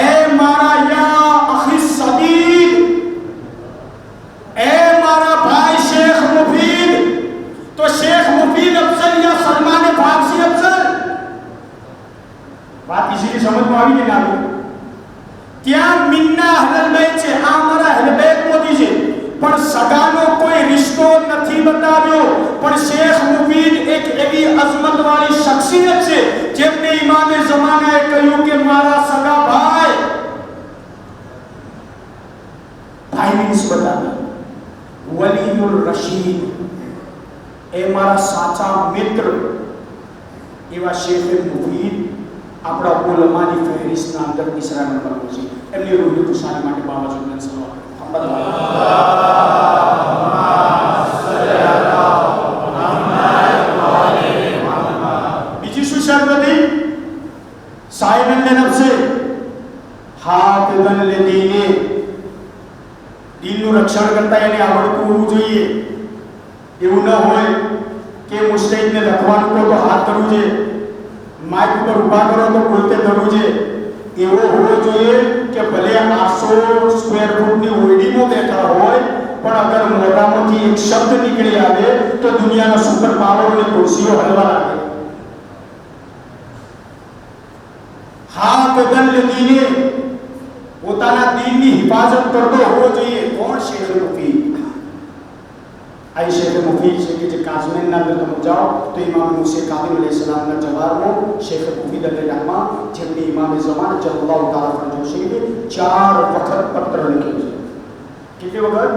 એ મારા યા અખી સદીદ, એ મારા ભાઈ શેખ મુફીદ, તો શેખ મુફીદ અફઝલ યા સલમાન ફારસી અફઝલ? વાત ઇઝીલી સમજમાં આવી કે ના આવી? ત્યાં મિન્ના અહલ બેત છે, આ મારા અહલ બેત મોદી છે, પણ સગાનો કોઈ રિશ્તો નથી બતાવ્યો. પણ શેખ મુફીદ એક એવી અઝમત વાળી શખ્સિયત છે જેમને ઇમામે ઝમાનાએ કહ્યું કે મારા સગા ભાઈની નિસ્બત આપી. વલીઉર રશીદ, એ મારા સાચા મિત્ર એવા શેખ મુફીદ આપણા ઉલમાની ફહેરિસ્તના અંદર તીસરા નંબરનો છે. એમની રૂહની ખુશાલી માટે બાબા જુમન સલાવત. બીજી શું શરત હતી? સાહિબન લે નફસે હાફિઝન લે દીને, દીનનું રક્ષણ કરતા એને આવડતું હોવું જોઈએ. એવું ન હોય કે મુસ્તહિદને લખવાનું કહો તો હાથ ધરવું છે, માઇક ઉપર ઊભા કરો તો બોલતે ધરવું છે. એવો હોવો જોઈએ કે ભલે 800 સ્ક્વેર ફૂટની ઓરડીમાં બેઠા હોય, પણ અગર મોઢામાંથી એક શબ્દ નીકળી આવે તો દુનિયાના સુપર પાવરોની ખુરશીઓ હલવા લાગે. હા કદલ દીને, પોતાના દીનની હિફાજત કરતો હોવો જોઈએ. કોણ? શેખ મુફીદ. આ શેખ મુફીદ છે કે જે કાશ્મીરના અંદર તમે જાઓ તો ઇમામ મુસે કાદિમ અલૈહિસ્સલામના જવારમાં શેખ મુફીદ અલૈહિર્રહમા, જેમને ઇમામે ઝમાન સલ્લલ્લાહુ તઆલા ફરજો છે કે 4 વખત પત્ર લખ્યો છે. કેટલી વખત?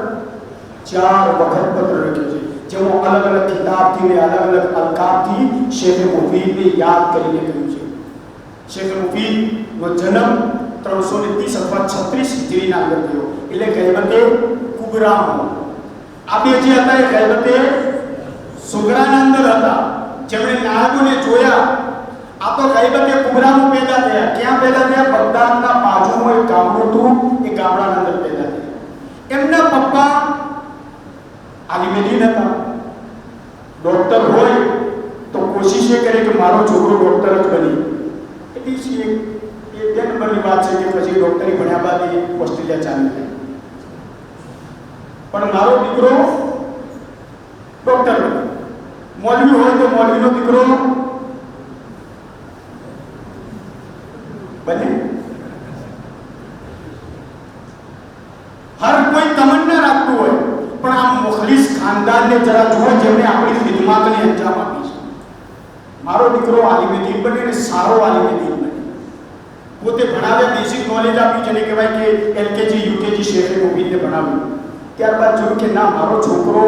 4 વખત પત્ર લખ્યો છે, જેમાં અલગ અલગ કિતાબથી ને અલગ અલગ અલકાબથી શેખ મુફીદને યાદ કરીને કહ્યું છે. શેખ મુફીદનો જન્મ 330 અથવા 36 હિજરીના અંદર થયો, એટલે ગૈબતે કુબરામાં. આ બે જે હતા એ ગૈબતે સુગરાના અંદર હતા. જેમણે નાયબોને જોયા, આ તો ગૈબતે કુબરામાં પેદા થયા. ક્યાં પેદા થયા? બગદાદના બાજુમાં એક ગામડું હતું, એ ગામડાના અંદર પેદા થયા. એમના પપ્પા આલિમે દીન હતા. ડોક્ટર હોય તો કોશિશ એ કરે કે મારો છોકરો ડોક્ટર જ બની. એટલી એ 2 નંબરની વાત છે કે પછી ડોક્ટરી ભણ્યા બાદ એ ઓસ્ટ્રેલિયા ચાલી ગયા. પણ મારો દીકરો ડોક્ટર બને. મૌલવી હોય તો મૌલવીનો દીકરો બને. હર કોઈ તમન્ના રાખતું હોય, પણ આ મુખલિસ ખાનદાનને જરા જુઓ જેમને આપણી ખિદમતને અંજામ આપી છે. મારો દીકરો આલિમે દીન બને ને સારો આલિમે દીન બને. પોતે ભણાવે, બેઝિક નોલેજ આપ્યું, જેને કહેવાય કે એલકેજી યુકેજી શેખ મુફીદને ભણાવ્યું. ત્યારબાદ જોયું કે ના, મારો છોકરો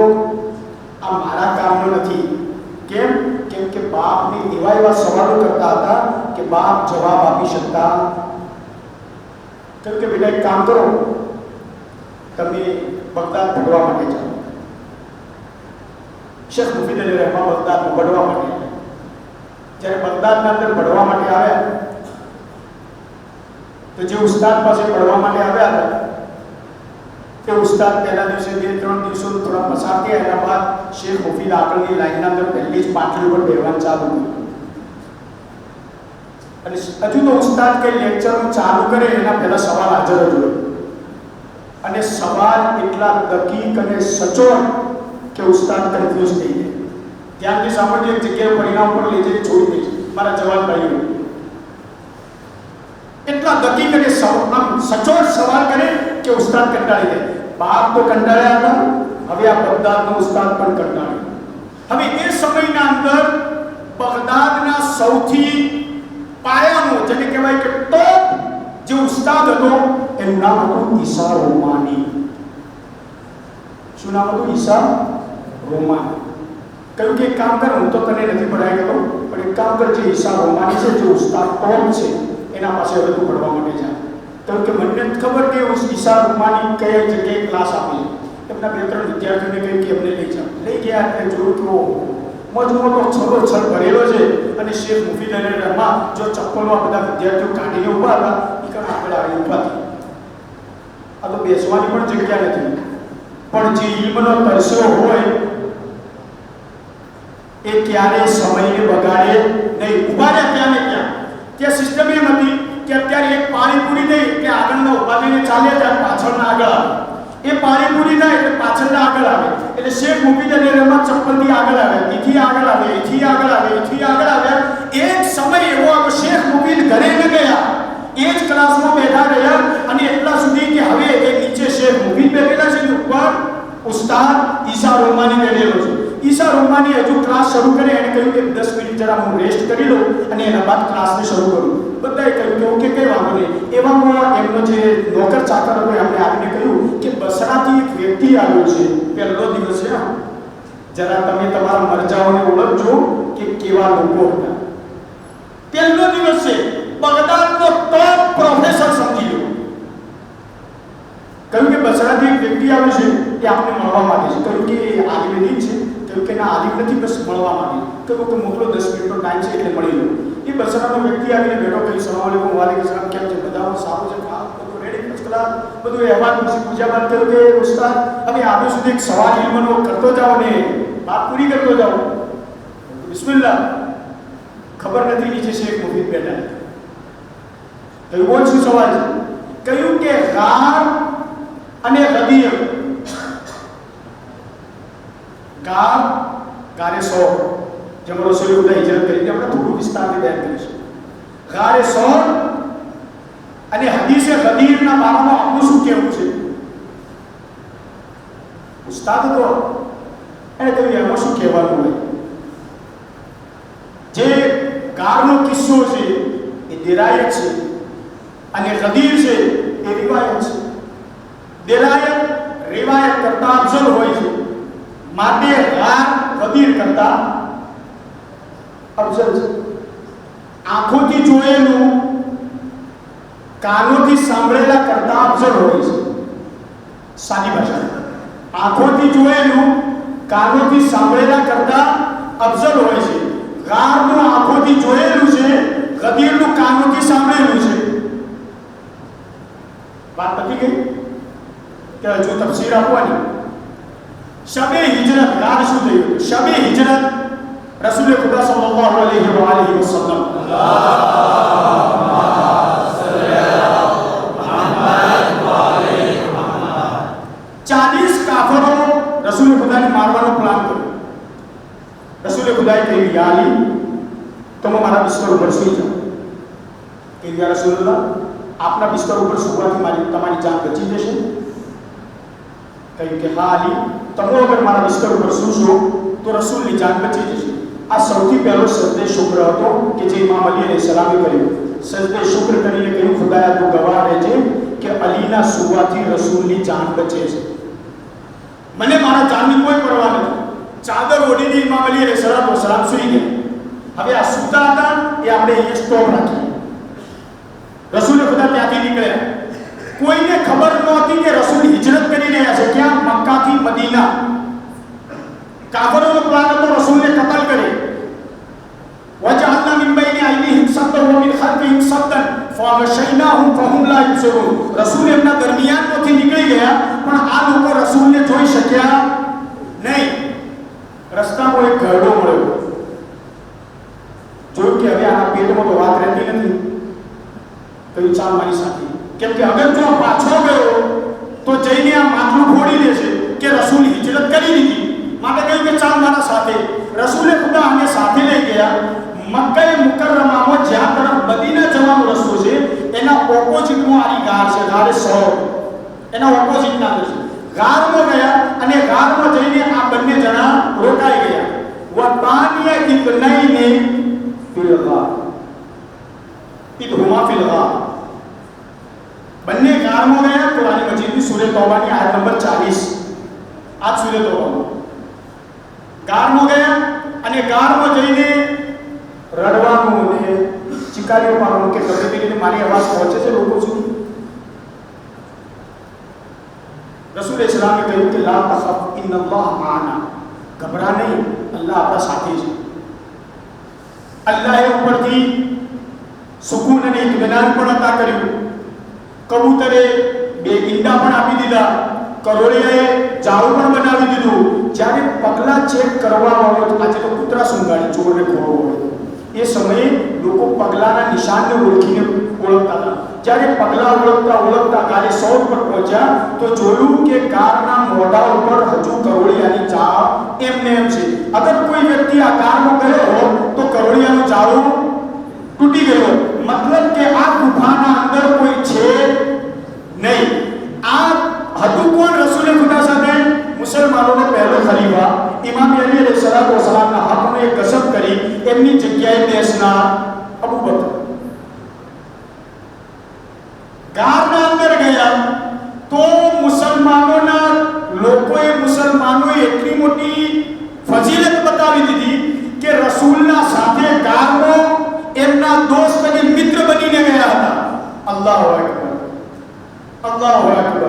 આ મારા કામનો નથી. કેમ? કેમ કે બાપને એવા સવાલો કરતા હતા કે બાપ જવાબ આપી શકતા. કેમ કે બેટા એક કામ કરો, તમે બગદાદ ભણવા માટે જાઓ. શેખ મુફીદ અલૈહિર્રહમા બગદાદમાં ભણવા માટે. જ્યારે બગદાદના અંદર ભણવા માટે આવ્યા તો જે ઉસ્તાદ પાસે ભણવા માટે આવ્યા હતા તે ઉસ્તાદ પહેલા દિવસે 2-3 દિવસો થોડા પસાર થયા. એના બાદ શેખ મુફીદ આગળની લાઈનના અંદર પહેલી જ પાટલી ઉપર બેહવાનું ચાલુ કર્યું. અને હજુ તો ઉસ્તાદ કઈ લેક્ચરનું ચાલુ કરે એના પહેલા સવાલ હાજર જ હોય. અને સવાલ એટલા દકીક અને સચોટ કે ઉસ્તાદ કન્ફ્યુઝ થઈ જાય. ત્યાંથી સાંભળજો, એક જગ્યાએ પરિણામ પર લઈ જઈને છોડી દઈશ મારા જવાબ ભાઈઓ. એટલા દકીક અને સચોટ સવાલ કરે કે ઉસ્તાદ કંટાળી જાય. બાપ તો કંટાળ્યા હતા, હવે આ બગદાદનો ઉસ્તાદ પણ કંટાળ્યો. હવે એ સમયના અંદર બગદાદના સૌથી પાયાનો, જેને કહેવાય કે ટોપ જે ઉસ્તાદ હતો, એનું નામ હતું ઈસા રોમાની. શું નામ હતું? ઈસા રોમાની. કહ્યું કે એક કામ કર, હું તો તને નથી ભણાવી શકતો, પણ એક કામ કર, જે ઈસા રોમાની છે, જે ઉસ્તાદ ટોપ છે, એના પાસે હવે તું ભણવા માટે જા. તો કે મને ખબર કે ઈસા રોમાની કઈ જગ્યાએ ક્લાસ આપે. એમના 2-3 વિદ્યાર્થીઓને કહ્યું કે એમને લઈ જાઓ. લઈ ગયા એટલે જોયું તો મોટો છોડો ભરેલો છે અને શેખ મુફીદ અલી રહેમાન જો ચપ્પલો આ બધા વિદ્યાર્થીઓ કાઢીને ઊભા હતા એ કણ આગળ આવી ઊભા થયા. આ તો બેસવાની પણ જગ્યા નથી, પણ જે ઇલ્મનો તરસ્યો હોય એ ક્યારે સમયને બગાડે નહીં. ઊભા રહ્યા ત્યાં ને ત્યાં સિસ્ટમ એમ હતી કે અત્યારે એક પાણીપુરી દઈ કે આગળના ઊભા થઈને ચાલે ત્યાં પાછળના આગળ આવે, એ પાણીપુરી થાય એટલે પાછળના આગળ આવે, એટલે શેખ મુફીદ અલી રહેમાન ચપ્પલથી આગળ આવે, એથી આગળ આવે, એથી આગળ આવે, એથી આગળ આવે. એક સમય એવો આવ્યો શેખ મુફીદ ઘરે ન ગયા, એ જ ક્લાસમાં બેઠા રહ્યા અને એટલા સુધી કે હવે એ નીચે શેખ મુફીદ બેઠેલા છે ને ઉપર ઉસ્તાદ ઈશા રોમાની બેઠેલો છે. ઈશા રોમાની હજુ ક્લાસ શરૂ કરે, એને કહ્યું કે 10 મિનિટ જરા હું રેસ્ટ કરી લઉં અને એના બાદ ક્લાસને શરૂ કરું. બધાએ કહ્યું કે ઓકે કઈ વાંધો નહીં. એવામાં એમનો જે નોકર ચાકર હતો એમણે આવીને કહ્યું કે બસરાથી એક વ્યક્તિ આવ્યો છે, પહેલો દિવસ છે, જરા તમે તમારા મરજાઓને ઓળખજો કે કેવા લોકો હતા. પહેલો દિવસ છે, બગદાદનો ટોપ પ્રોફેસર સમજી લો. કહ્યું કે બસરાથી એક વ્યક્તિ આવ્યો છે, એ આપણે મળવા માંગે છે. કહ્યું કે આલિમ નહીં છે? કહ્યું કે ના આલિમ નથી, બસ મળવા માંગે. કહ્યું કે મોકલો 10 મિનિટનો ટાઈમ છે એટલે મળી લો. એ બસરાનો વ્યક્તિ આવીને બેઠો, કહ્યું સલામ અલૈકુમ, વાલેકુમ સલામ, કેમ છે? બધા સારું છે, બધું રેડી, ફર્સ્ટ ક્લાસ, બધું અહેવાલ પૂજા બાદ કર્યું કે ઉસ્તાદ હવે આગળ સુધી એક સવાલ ઇલ્મનો કરતો જાઓ ને વાત પૂરી કરતો જાઓ. બિસ્મિલ્લાહ. ખબર નથી નીચે શેખ મુફીદ બેઠા. કહ્યું બોલ શું સવાલ છે? કહ્યું કે ગાર અને ગદીર, ગારે 100 જેમ રસૂલ ખુદા હિજરત કરીને આપણે થોડું વિસ્તારથી બેન કરીશું. ગારે 100 અને હદીસે ગદીરના બારામાં આપણું શું કહેવું છે? ઉસ્તાદ તો એને કહ્યું એમાં શું કહેવાનું હોય? જે ગારનો કિસ્સો છે એ દિરાયત છે અને ગદીર છે એ રિવાયત છે. દિરાયત રિવાયત કરતા અફઝલ હોય છે, માટે ગાર ગદીર કરતા અફઝલ છે. આંખોથી જોયેલું કાનોથી સાંભળેલા કરતા અફઝલ હોય છે. સાદી ભાષા, આંખોથી જોયેલું કાનોથી સાંભળેલા કરતા અફઝલ હોય છે. ગારનું આંખોથી જોયેલું છે, ગદીરનું કાનોથી સાંભળેલું છે. વાત પતી ગઈ કે હજુ તફસીર આપવાની? શબે હિજરત, ગાર શું થયું? શબે હિજરત રસૂલ ખુદા સલ્લલ્લાહુ અલૈહિ વ આલિહિ વસલ્લમ 40 કાફરો રસૂલ ખુદાને મારવાનો પ્લાન કર્યો. રસૂલ ખુદાએ કહ્યું યા અલી તમે મારા બિસ્તર ઉપર સૂઈ જાઓ. કે યા રસૂલલ્લાહ આપના બિસ્તર ઉપર સૂવાથી તમારી જાન બચી જશે? કહ્યું કે હા અલી તમે અગર મારા બિસ્તર ઉપર સૂશો તો રસૂલની જાન બચી જશે. આ સૌથી પહેલો સજદે શુક્ર હતો કે જે ઇમામ અલી અલૈહિ સલામે કર્યો. સજદે શુક્ર કરીને કહ્યું ખુદાયા તું ગવાહ રહેજે કે અલીના સૂવાથી રસૂલની જાન બચે છે. મને મારા જાનની કોઈ પરવા નથી. ચાદર ઓઢીને ઇમામ અલી અલૈહિ સલામ સૂઈ ગયા. હવે આ સૂતા હતા એ આપણે અહીંયા સ્ટોપ રાખીએ. રસૂલ ખુદા ત્યાંથી નીકળ્યા. કોઈને ખબર નહોતી કે રસૂલ હિજરત કરી રહ્યા છે. ક્યાં? મક્કાથી મદીના. કાફરોનો પ્લાન હતો રસૂલને કતલ કરે. વજઅલના મિન બૈની અયદિહિમ સદ્દન વ મિન ખલ્ફિહિમ સદ્દન ફઅગશયનાહુમ ફહુમ લા યુબસિરૂન. રસૂલ એમના દરમિયાનમાંથી નીકળી ગયા પણ આ લોકો રસૂલને જોઈ શક્યા નહીં. રસ્તામાં એક ઘરડો મળ્યો. જોયું કે હવે આના પેટમાં તો વાત રહેતી નથી. કહ્યું ચાલ મારી સાથે. કેમ કે અગર જો પાછો ગયો તો જઈને આ માટલું ફોડી દેશે કે રસૂલ હિજરત કરી દીધી. માટે કહ્યું કે ચાલ મારા સાથે. રસૂલે ખુદા અમને સાથે લઈ ગયા. મક્કા મુકર્રમામાં જ્યાં તરફ મદીના જવાનો રસ્તો છે એના ઓપોઝિટમાં આરી ગાર છે, ગારે 100. એના ઓપોઝિટના છે. ગારમાં ગયા અને ગારમાં જઈને આ બંને જણા રોકાઈ ગયા. વતાનિયા ઇબ્નૈને ફિલ ગાર ઇદહુમા ફિલ ગાર. બંને ગારમાં ગયા. કુરાન મજીદની સૂરે તૌબાની આયત નંબર 40. આ સૂરે તૌબામાં ગારમાં ગયા અને ગારમાં જઈને રડવાનું અને ચિકારીઓ પાડવાનું કે ગમે તેરીને મારી અવાજ પહોંચે છે લોકો સુધી. રસૂલ ઇસ્લામે કહ્યું કે લા તખફ ઇન્નલ્લાહ માના. ગભરા નહીં, અલ્લાહ આપણા સાથે છે. અલ્લાહે ઉપરથી સુકૂન અને ઇત્મીનાન પણ અતા કર્યું. કબૂતરે બે ઈંડા પણ આપી દીધા. કરોળિયાએ જાળું પણ બનાવી દીધું. જ્યારે પગલા ચેક કરવા વાળો, આજે તો કૂતરા સુંઘાડે ચોરને ખોળો હોય, એ સમયે લોકો પગલાના નિશાનને ઓળખીને ઓળખતા હતા. જ્યારે પગલા ઓળખતા કાલે 100 ઉપર પહોંચ્યા તો જોયું કે કારના મોઢા ઉપર હજુ કરોળિયાની ચાળ એમને એમ છે. અગર કોઈ વ્યક્તિ આ કારમાં ગયો તો કરોળિયાનું ચાળું તૂટી ગયો, મતલબ કે આ ગુફાના અંદર કોઈ છે નહીં. આ હતું કોણ? રસૂલે ખુદા સાથે મુસલમાનોનો પહેલો ખલીફા ઇમામ અલી અલૈહિસ્સલાતુ વસલામના હકમાં એક કસમ કરી એમની જગ્યાએ બેસનાર અબુ બકર. ગારના અંદર ગયા તો મુસલમાનોએ એટલી મોટી ફજીલત બતાવી દીધી કે રસૂલના સાથે ગારમાં એમના દોસ્ત અને મિત્ર બનીને ગયા હતા. અલ્લાહુ અકબર, અલ્લાહુ અકબર.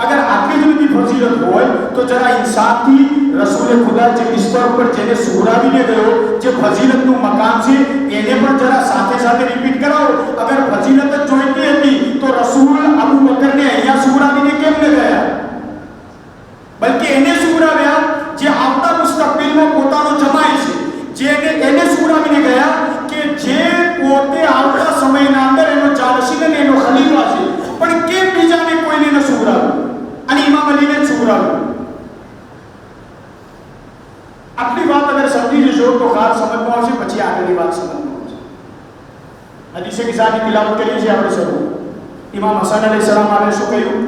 અગર આટલી જ બધી ફજીલત હોય તો જરા ઇન્સાનથી રસૂલે ખુદા જે બિસ્તર ઉપર જેને સુવડાવીને ગયો, જે ફજીલતનું મકામ છે, એને પણ જરા સાથે સાથે રિપીટ કરાવો. અગર ફજીલત જ જોઈતી હતી તો રસૂલ અબુ બકરને અહીંયા સુવડાવીને કેમ ન ગયા? બલકે એને સુવડાવ્યા જે આવતા મુસ્તકબિલમાં પોતાનો જમાઈ છે, એને સુવડાવીને ગયા કે જે પોતે આવતા સમયના અંદર એનો જાનશીન અને એનો ખલીફા છે, પણ કેમ બીજાને કોઈને ન સુવડાવ્યું અને ઇમામ અલીને જ સુવડાવ્યું? આટલી વાત અગર સમજી જશો તો ખાસ સમજમાં આવશે, પછી આગળની વાત સમજમાં આવશે. હદીસે કિસ્સાની તિલાવત કરીએ છીએ આપણે સૌ. ઇમામ હસન અલૈહિસ્સલામ આવે શું કહ્યું?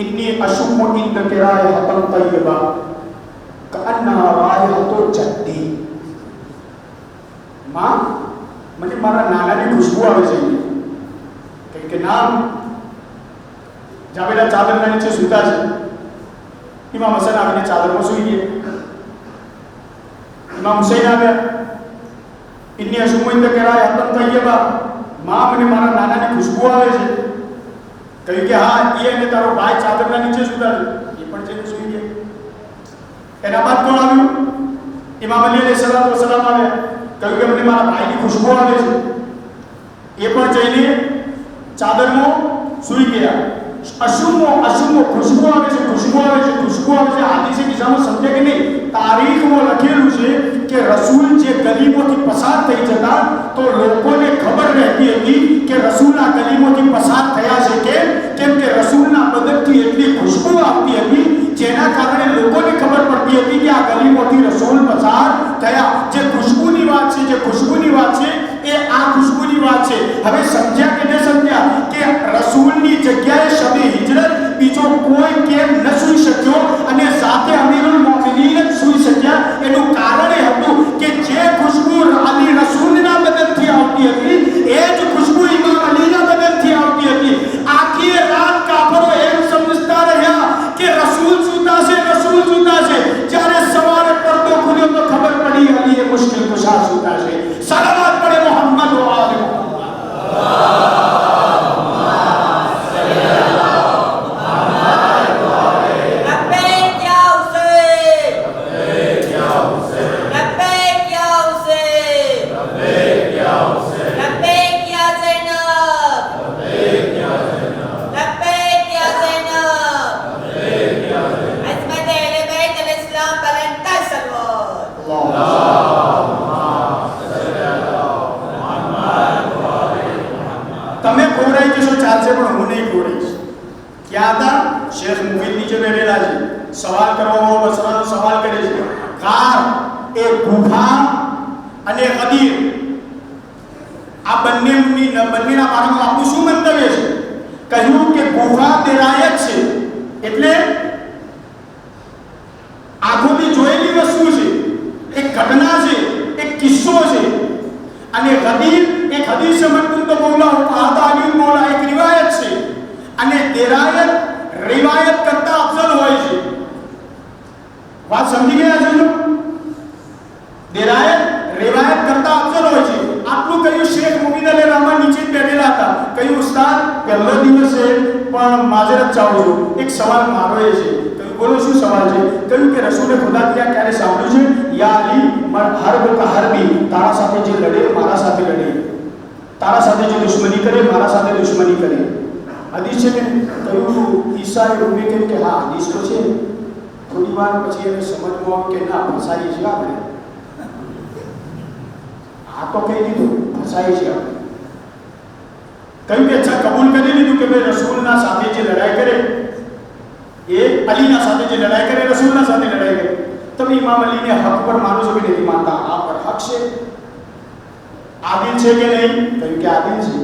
ઇન્ની અશુમ્મુ ઇન્દકા રાયહતન તય્યબા કઅન્ના રાયહતુ જદ્દી. માં, મને મારા નાનાની ખુશ્બુ આવે છે. કે નામ જાવેલા ચાદરના નીચે સૂતા છે. ઇમામ હસન આવીને ચાદરમાં સૂઈ ગયા. ઇમામ હુસૈન આવ્યા. ઇન્ની અશુમ્મુ ઇન્દકા રાયહતન તય્યબા. માં, મને મારા નાનાની ખુશ્બુ આવે છે. કહ્યું કે હા, એ અને તારો ભાઈ ચાદરના નીચે સૂતા છે. એ પણ જઈને સૂઈ ગયા. એના બાદ કોણ આવ્યું? ઇમામ અલી અલૈહિસ્સલાતુ વસલામ આવ્યા. કહ્યું કે મને મારા ભાઈની ખુશ્બુ આવે છે. એ પણ જઈને ચાદરમાં સૂઈ ગયા. અશુમ્મો ખુશ્બુ આવે છે, ખુશ્બુ આવે છે, ખુશ્બુ આવે છે. હાદીસે કિસ્સામાં સમજે કે નહીં? તારીખમાં લખેલું છે કે રસૂલ જે ગલીમોથી પસાર થઈ જતા તો લોકોને ખબર રહેતી હતી કે રસૂલના ગલીમોથી પસાર થયા છે. કેમ કે રસૂલના બદનથી એટલી ખુશ્બુ આવતી હતી, જેના કારણે લોકોને ખબર પડતી હતી કે આ ગલીમોથી રસૂલ પસાર થયા. જે ખુશ્બુની વાત છે, જે ખુશ્બુની વાત છે, એ આ ખુશ્બુની વાત છે. હવે સમજ્યા કે ન સમજ્યા કે રસૂલની જગ્યાએ શબે હિજરત બીજો કોઈ કેમ ન સૂઈ શક્યો અને સાથે અમીરુલ મોમિનીન જ સૂઈ શક્યા? એનું કારણ એ હતું કે જે ખુશ્બુ અલી રસૂલના બદનથી આવતી હતી, એ જ ખુશ્બુ ઇમામ અલીના બદનથી આવતી હતી. આખી રાત કાફરો એમ સમજતા રહ્યા કે રસૂલ સૂતા છે, રસૂલ સૂતા છે. જ્યારે સવારે પડદો ખુલ્યો તો ખબર પડી અલી એ મુશ્કિલ કુશા સૂતા છે. સલાવત પડે મોહમ્મદ વ આલે મોહમ્મદ. તમે ખોરાઈ જશો ચાલશે, પણ હું નહીં ખોરાઈશ. ક્યાં હતા? શેખ મુફીદ નીચે બેઠેલા છે. સવાલ કરવામાં બસરાનો સવાલ કરે છે. કાર એ ગુફા અને ગદીર, આ બંનેના બારામાં આપણું શું મંતવ્ય છે? કહ્યું કે ગુફા દેરાયત છે એટલે આંખોથી જોયેલી વસ્તુ છે, એક ઘટના છે, એક કિસ્સો છે. અને ગદીર એક હદીસ મતન તો મૌલા આદા અલી મૌલા એક રિવાયત છે. અને દેરાયત રિવાયત કરતા અફઝલ હોય છે. વાત સમજી ગયા છો? દેરાયત રિવાયત કરતા અફઝલ હોય છે. આટલું કહ્યું. શેખ મુબીન અલી રહમાન નીચે બેઠેલા હતા. કહ્યું ઉસ્તાદ, પહેલો દિવસ છે પણ માજરત ચાહું છું, એક સવાલ મારો એ છે. કહ્યું બોલો શું સવાલ છે? કહ્યું કે રસૂલે ખુદા ક્યાં ક્યારે સાંભળ્યું છે? યા અલી હર્બ કા હરબી, તારા સાથે જે લડે મારા સાથે લડે, તારા સાથે જે દુશ્મની કરે મારા સાથે દુશ્મની કરે. હદીસ છે કે કહ્યું ઈસાએ રૂમે કહ્યું કે હા હદીસ તો છે. થોડી વાર પછી એને સમજમાં કે ના ફસાઈ છે આપણે. આ તો કહી દીધું ફસાઈ છે આપણે. કહ્યું કે અચ્છા કબૂલ કરી લીધું કે ભાઈ રસૂલના સાથે જે લડાઈ કરે એ અલીના સાથે જે લડાઈ કરે રસૂલના સાથે લડાઈ કરે. તમે ઇમામ અલીને હક પર માનો છો કે નથી માનતા? આ પર હક છે. આદિલ છે કે નહીં? કહ્યું કે આદિલ છે.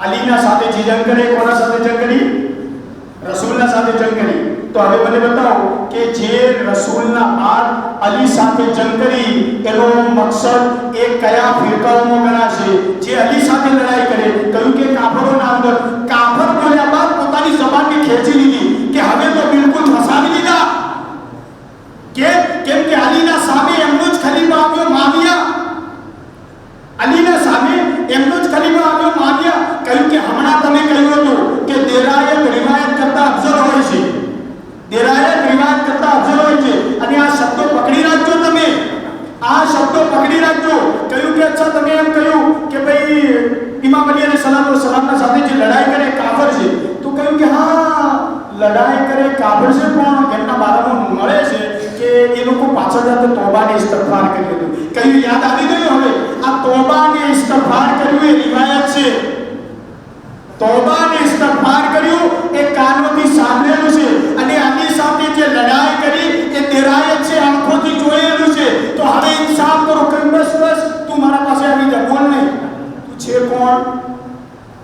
અલીના સાથે જે જંગ કરે કોના સાથે જંગ કરી? રસૂલના સાથે જંગ કરી. તો હવે મને બતાવો કે જે રસૂલના બાદ અલી સાથે જંગ કરી એનો મકસદ એ કયા ફિરકાઓમાં ગણાશે? જે અલી સાથે લડાઈ કરે. કહ્યું કે કાફરોના અંદર કાફર બોલ્યા બાદ પોતાની જબાનને ખેંચી લીધી કે હવે તો બિલકુલ ફસાવી દીધા. કેમ કે અલીના સામે એમનો જ ખલીફા આવ્યો માવિયા. અલીના સામે એમનો જ ખલીફા આવ્યો માવિયા. કહ્યું કે હમણાં તમે કહ્યું હતું કે દેરાયત રિવાયત કરતા અફઝલ હોય છે, દેરાયત રિવાયત કરતા અફઝલ હોય છે, અને આ શબ્દો પકડી રાખજો. તમે આ શબ્દો પકડી રાખજો. કહ્યું કે અચ્છા તમે એમ કહ્યું કે ભાઈ ઇમામ અલી અલૈહિસ્સલામ સલામના સાથે જે લડાઈ કરે કાફર છે. તો કહ્યું કે હા લડાઈ કરે કાફર છે પણ એમના બારામાં મળે છે કે એ લોકો પાછળ જતા તોબા ને ઇસ્તિગફાર કર્યું હતું. કહ્યું યાદ આવી ગયું? હવે આ તોબા ને ઇસ્તિગફાર કર્યું એ રિવાયત છે. તોબા ને ઇસ્તિગફાર કર્યું એ કાનોથી સાંભળેલું છે, અને આની સાથે જે લડાઈ કરી એ દેરાયત છે, આંખોથી જોયેલું છે. તો હવે ઇન્સાફ કરો. કહ્યું બસ બસ તું મારા પાસે આવી જા, બોલ નહીં. તું છે કોણ?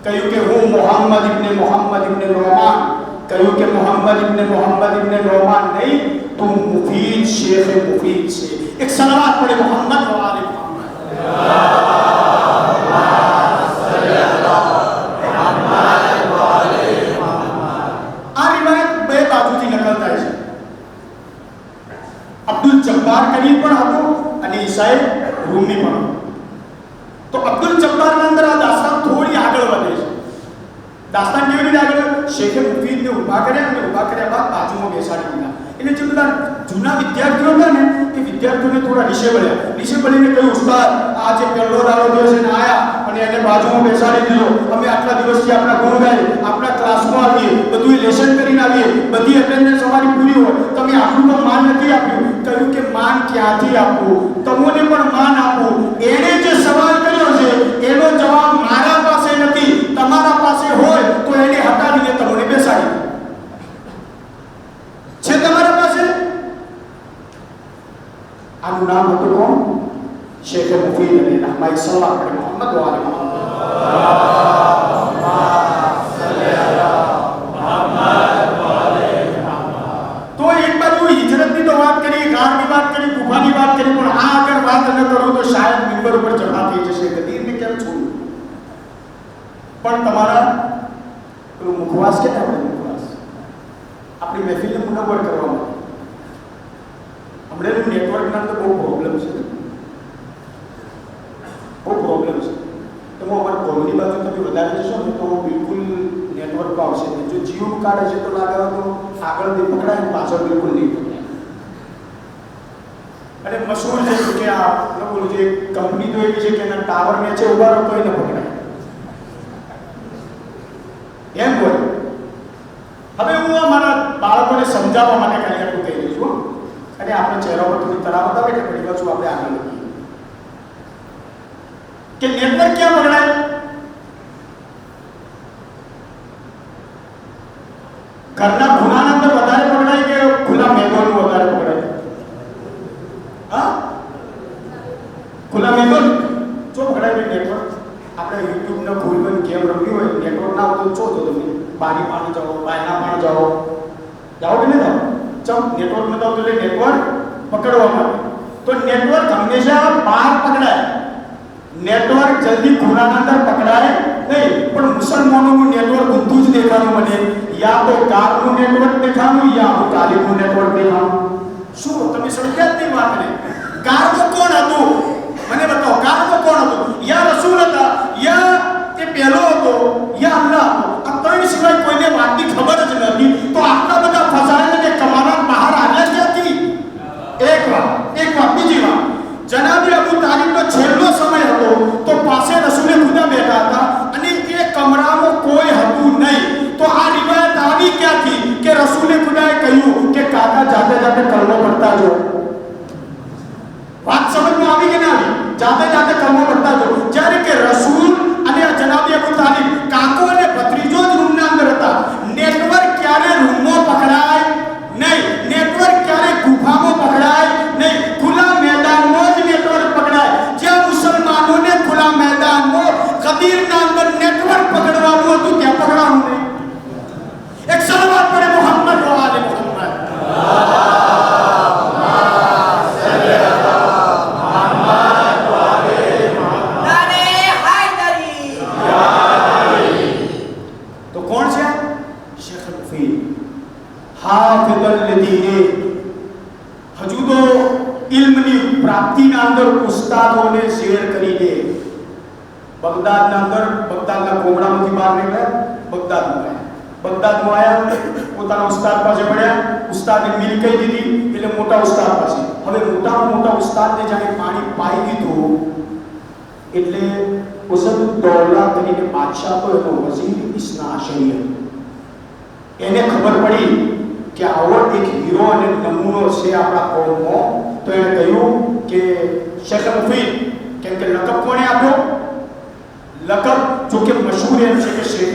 કહ્યું કે હું મોહમ્મદ ઇબ્ને નોમાન. કહ્યું કે મોહમ્મદ ઇબ્ને નોમાન નહીં, તું મુફીદ શેખ મુફીદ છે. એક સલાવત પડે મોહમ્મદ વ આલે મોહમ્મદ. આ રિવાયત બે બાજુથી નકલ થાય છે. અબ્દુલ જબ્બાર કરી પણ હતો અને ઈસાઈ રૂમી પણ હતો. તો અબ્દુલ જબ્બારના અંદર આ દાસ્તાન થોડી આગળ વધે છે. દાસ્તાન કેવી રીતે આગળ? શેખે મુફીદને ઊભા કર્યા અને ઊભા કર્યા બાદ બાજુમાં બેસાડી દીધા. એટલે જે બધા જૂના વિદ્યાર્થીઓ હતા ને એ વિદ્યાર્થીઓને થોડા નીચે બળીને કહ્યું ઉસ્તાદ આ જે પહેલો દાડો દિવસ એને આયા અને એને બાજુમાં બેસાડી દીધો. અમે આટલા દિવસથી આપણા ગુણ ગાય, આપણા ક્લાસમાં આવીએ, બધું લેસન કરીને આવીએ, બધી અટેન્ડન્સ અમારી પૂરી હોય, તમે આટલું તો માન નથી આપ્યું. કહ્યું કે માન ક્યાંથી આપવું? તમને પણ માન આપવું. એણે જે સવાલ કર્યો છે એનો જવાબ મારા પાસે નથી, તમારા પાસે હોય તો એને હટાવીને તમને બેસાડી છે તમારા પાસે. આનું નામ હતું કોણ? શેખ મુફીદ અને રહમાઈ સલ્લાહ પડે મોહમ્મદ વ આલે મોહમ્મદ. તો એક બાજુ હિજરતની તો વાત કરી, ગારની વાત કરી, ગુફાની વાત કરી, પણ આ અગર વાત ન કરું તો શાયદ મિંબર ઉપર ચઢા થઈ જશે. ગદીરને કેમ છોડ્યું? પણ તમારા પેલું મુખવાસ કે આપણે મુખવાસ આપણી મહેફિલને મુનવ્વર કરવા માટે હમણાં નેટવર્કના તો બહુ પ્રોબ્લેમ છે, બહુ પ્રોબ્લેમ છે. તો અમારા કોમની બાજુ તમે વધારે જશો ને તો બિલકુલ નેટવર્ક આવશે. જો જીઓ કાર્ડ હશે તો લાગે તો આગળથી પકડાય, પાછળ બિલકુલ નહીં પકડાય. અને મશહૂર છે કે આ બોલું છે કંપની તો એવી છે કે એના ટાવર નીચે ઉભા રહો તો એને પકડાય એમ બોલ. હવે હું અમારા બાળકોને સમજાવવા માટે ખાલી આટલું કહી દઉં છું, અને આપણે ચહેરા પર થોડી તરાવત આવે કે ઘણી બાજુ આપણે આગળ વધીએ કે નેટવર્ક ક્યાં પકડાય? ઘરના ખૂણાના અંદર વધારે પકડાય કે ખુલ્લા મેદાનમાં વધારે પકડાય? હા, ખુલ્લા મેદાન જો પકડાય નેટવર્ક. આપણે યુટ્યુબનો ખોલવાની ગેમ રમવી હોય, નેટવર્ક ના હોય તો છો તો તમે બારી પાણી જાઓ, બાયના પાણી જાઓ કે નહીં જાઓ? ચમ નેટવર્ક ન જાઓ તો નેટવર્ક પકડવા માટે. તો નેટવર્ક હંમેશા બહાર પકડાય, નેટવર્ક જલ્દી ખૂણાના અંદર પકડાય નહીં. પણ મુસલમાનોનું નેટવર્ક ઊંધું જ દેખાનું મને, યા તો કારનું નેટવર્ક દેખાનું યા તો તાલીમનું નેટવર્ક દેખાનું. શું તમે સમજ્યા જ નહીં વાતને? કારનો કોણ હતું મને બતાવો? કારનો કોણ હતું? યા રસૂલ હતા, યા એ પહેલો હતો, યા અલ્લાહ હતો. આ ત્રણ સિવાય કોઈને વાતની ખબર જ નથી. તો આટલા બધા ફસાયેલા ને કમાના વાંચ્યા? શેખ મુફીદ હાફિઝલ લીધી. હજુ તો ઇલ્મની પ્રાપ્તિના અંદર ઉસ્તાદોને શેર કરી દે. બગદાદના કોમડામાંથી બહાર નીકળ્યા, બગદાદમાં આવ્યા, પોતાના ઉસ્તાદ પાસે મળ્યા, ઉસ્તાદે મિલ કહી દીધી, એટલે મોટા ઉસ્તાદ પાસે. હવે મોટા ઉસ્તાદને જાણે પાણી પાઈ દીધું એટલે ઉસદુદ્દૌલા કરીને બાદશાહ તો એનો વઝીર ઇસ્ના અશરી એને ખબર પડી કે આવો એક હીરો અને નમૂનો છે આપણા કોમનો. તો એને કહ્યું કે શેખ મુફીદ, કેમ કે લકબ કોણે આપ્યો? લકબ જો કે મશહૂર એમ છે કે શેખ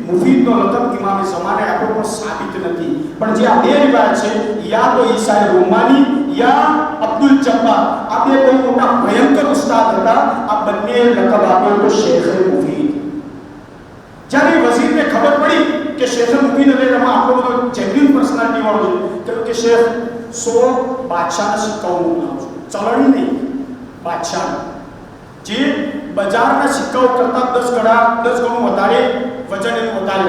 મુફીદનો લકબ ઇમામે ઝમાને આપ્યો પણ સાબિત નથી. પણ જે આ બે રિવાયત છે, યા તો ઈસાએ રોમાની યા અબ્દુલ જબ્બાર, આ બે બહુ મોટા ભયંકર ઉસ્તાદ હતા. આ બંને લકબ આપ્યો તો શેખ મુફીદ. જ્યારે વઝીરને ખબર પડી કે શેખ મુફીદ અલેમાં આટલો બધો જેન્યુઇન પર્સનાલિટી વાળો છે, કહ્યું કે શેખ 100 બાદશાહના સિક્કાઓ મોકલાવું છું, ચલણી નહીં, બાદશાહ જે બજારના સિક્કાઓ કરતા 10 ગણું વધારે વજન એનું વધારે.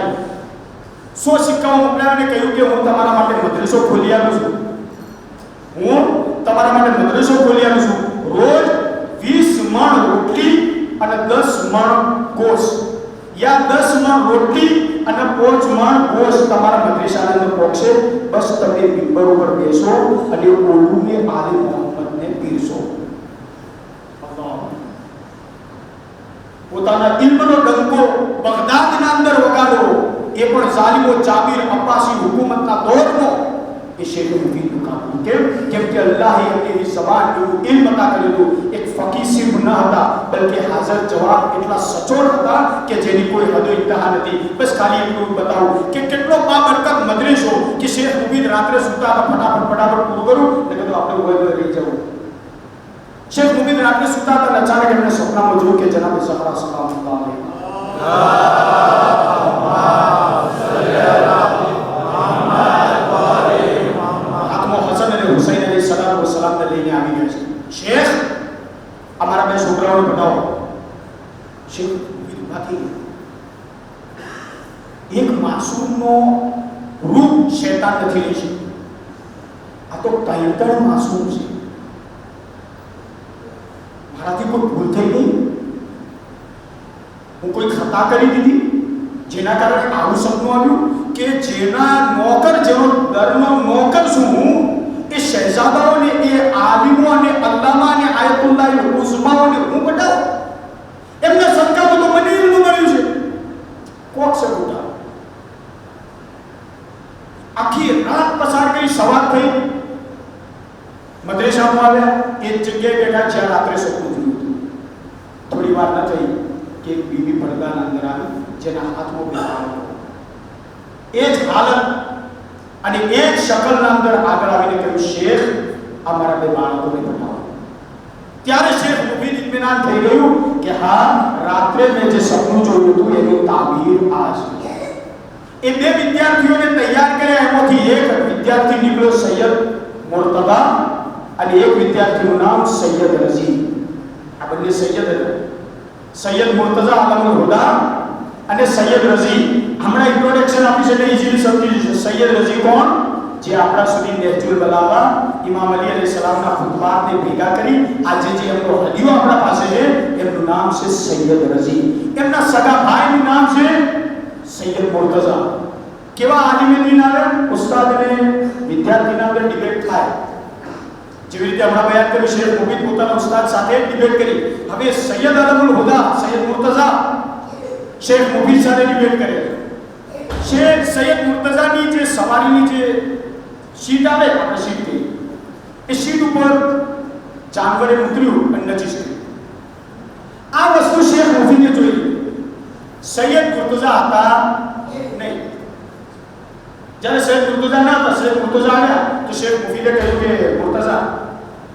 100 સિક્કાઓ મોકલ્યા અને કહ્યું કે હું તમારા માટે મદ્રસો ખોલી આલું છું, રોજ 20 મણ રોટલી અને 10 મણ ગોશ, યા 10 મણ રોટલી અને 5 મણ ગોશ તમારા મદ્રસાની અંદર પહોંચશે. બસ તમે મિંબર ઉપર બેસો અને ઓલુને આલે મોહમ્મદને પીરસો. પોતાના ઇલ્મનો ડંકો બગદાદના અંદર વગાડો, એ પણ ઝાલિમો જાબિર અબ્બાસી હુકુમતના દોરનો. એ શેખ મુફીદનું કામ. કેમ કે અલ્લાહે એમની ઝબાન એવું ઇલ્મ અતા કર્યું હતું. એક ફકીહ સિર્ફ ન હતા, બલકે હાજર જવાબ એટલા સચોટ હતા કે જેની કોઈ હદ ઇંતહા નથી. બસ ખાલી એટલું બતાવું કે કેટલો બાબરકત મદ્રેસો કે શેખ મુફીદ રાત્રે સૂતા હતા, ફટાફટ પૂરું કરું એટલે તો આપણે કોઈ રહી જવું. શેખ મુફીદ રાત્રે સૂતા હતા, અચાનક એમને સપનામાં જોયું કે જનાબે ઝહરા સલામુલ્લાહ અલૈહા લઈને આવી ગયા છે. શેખ અમારા બે છોકરાઓને બતાવો. શેખ ઉભા થઈ ગયા. એક માસૂમનો રૂપ શૈતાન નથી લઈ શકતો. આ તો કયંતર માસૂમ છે. મારાથી કોઈ ભૂલ થઈ ગઈ, હું કોઈ ખતા કરી દીધી જેના કારણે આવું સપનું આવ્યું કે જેના નોકર, જેનો દરનો નોકર છું હું, એ શહેજાદાઓને, એ આલિમો અને અલ્લામા અને આયતુલ્લાહ ઉઝમાઓને હું બતાવું. એમને સદકામાં તો મને ઇલ્મ મળ્યું છે. કોક છે બુટા. આખી રાત પસાર કરી, સવાર થઈ, મદ્રેસામાં આવ્યા, એ જગ્યાએ બેઠા જ્યાં રાત્રે સપનું જોયું હતું. થોડી વાર ન થઈ કે એક બીબી પડદાના અંદર આવી, જેના હાથમાં બેઠા. એ જ હાલત અને એ જ શકલના અંદર આગળ આવીને કહ્યું, શેખ અમારા બે બાળકોને બતાવો. ત્યારે શેખ મુફીદ ઇત્મીનાન થઈ ગયું કે હા, રાત્રે મેં જે સપનું જોયું હતું એની તાબીર આ છે. એ બે વિદ્યાર્થીઓને તૈયાર કર્યા. એમાંથી એક વિદ્યાર્થી નીકળ્યો સૈયદ મુર્તદા અને એક વિદ્યાર્થીનું નામ સૈયદ રઝી. આ બંને સૈયદ હતા. સૈયદ મુર્તઝા આલમુલ હુદા અને સૈયદ રઝી. હમણાં ઇન્ટ્રોડક્શન આપી છે એટલે ઇઝીલી સમજી જશે. સૈયદ રઝી કોણ? જે આપણા સુધી નેહજુલ બલાગા, ઇમામ અલી અલૈહિસ સલામના ખુતબાતને ભેગા કરી આજે જે એમનો હદીઓ આપણા પાસે છે, એમનું નામ છે સૈયદ રઝી. એમના સગા ભાઈનું નામ છે સૈયદ મુર્તઝા. કેવા આલિમે દીન આવે? ઉસ્તાદ અને વિદ્યાર્થીના અંદર ડિબેટ થાય. જેવી રીતે હમણાં બયાન કર્યું, શેખ મુફીદ પોતાના ઉસ્તાદ સાથે ડિબેટ કરી. હવે સૈયદ આલમુલ હુદા, સૈયદ મુર્તઝા શેખ મુફીદ સાથે ડિબેટ કરે. શેખ સૈયદ મુર્તઝાની જે સવારીની જે સીટ આવે, આપણે સીટ કહીએ, એ સીટ ઉપર જાનવરે ઉતર્યું અને નજીક કર્યું. આ વસ્તુ શેખ મુફીદે જોઈ. સૈયદ મુર્તઝા હતા નહીં. જ્યારે શેખ મુર્તઝા ના હતા, શેખ મુર્તઝા આવ્યા તો શેખ મુફીદે કહ્યું કે મુર્તઝા,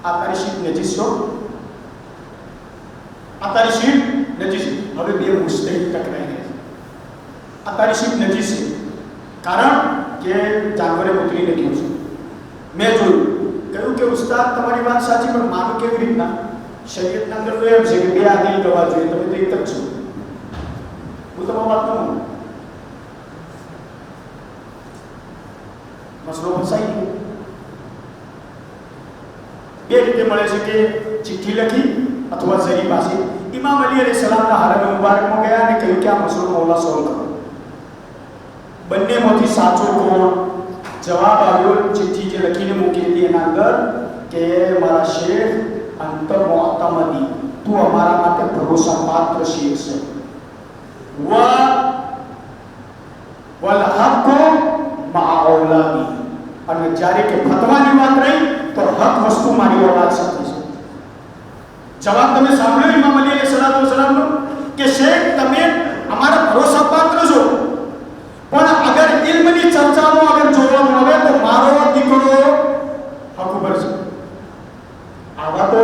આ તારી સીટ નજીક છો, આ તારી સીટ નજીક છે. હવે બે મુસ્તહિદ ટકરાઈ ગયા. આ તારી સીટ નજીક છે કારણ કે જાનવરે ઉતરીને ગયું છે. મેં જોયું. કહ્યું કે ઉસ્તાદ તમારી વાત સાચી, પણ માનું કેવી રીતના? શરીયતના અંદર તો એમ છે કે બે આદિલ ગવા જોઈએ, તમે તો એક જ છો. હું તમારી વાત કહું, મસલો ફસાઈ ગયો. બે રીતે મળે છે કે ચિઠ્ઠી લખી અથવા ઝરી પાસે ઇમામ અલી અલૈહિ સલામના હરમ મુબારકમાં ગયા અને કહ્યું કે આ મસલો મૌલા સોલ્વ કરો. બંનેમાંથી સાચો કોણ? જવાબ આવ્યો ચિઠ્ઠી જે લખીને મૂકી હતી એના અંદર કે મારા શેખ અંત મુઅતમદી, તું અમારા માટે ભરોસાપાત્ર શેખ છે. વલ હક મા ઔલાદી, અને જ્યારે કે ફતવાની વાત રહી તો હક વસ્તુ મારી ઔલાદ સાથે છે. જવાબ તમે સાંભળ્યો ઇમામ અલી અલૈહિ સલાતુ વસલામનો કે શેખ તમે અમારા ભરોસાપાત્ર છો, પણ અગર ઇલ્મની ચર્ચામાં અગર જોવામાં આવે તો મારો દીકરો હક ઉપર છે. આવા તો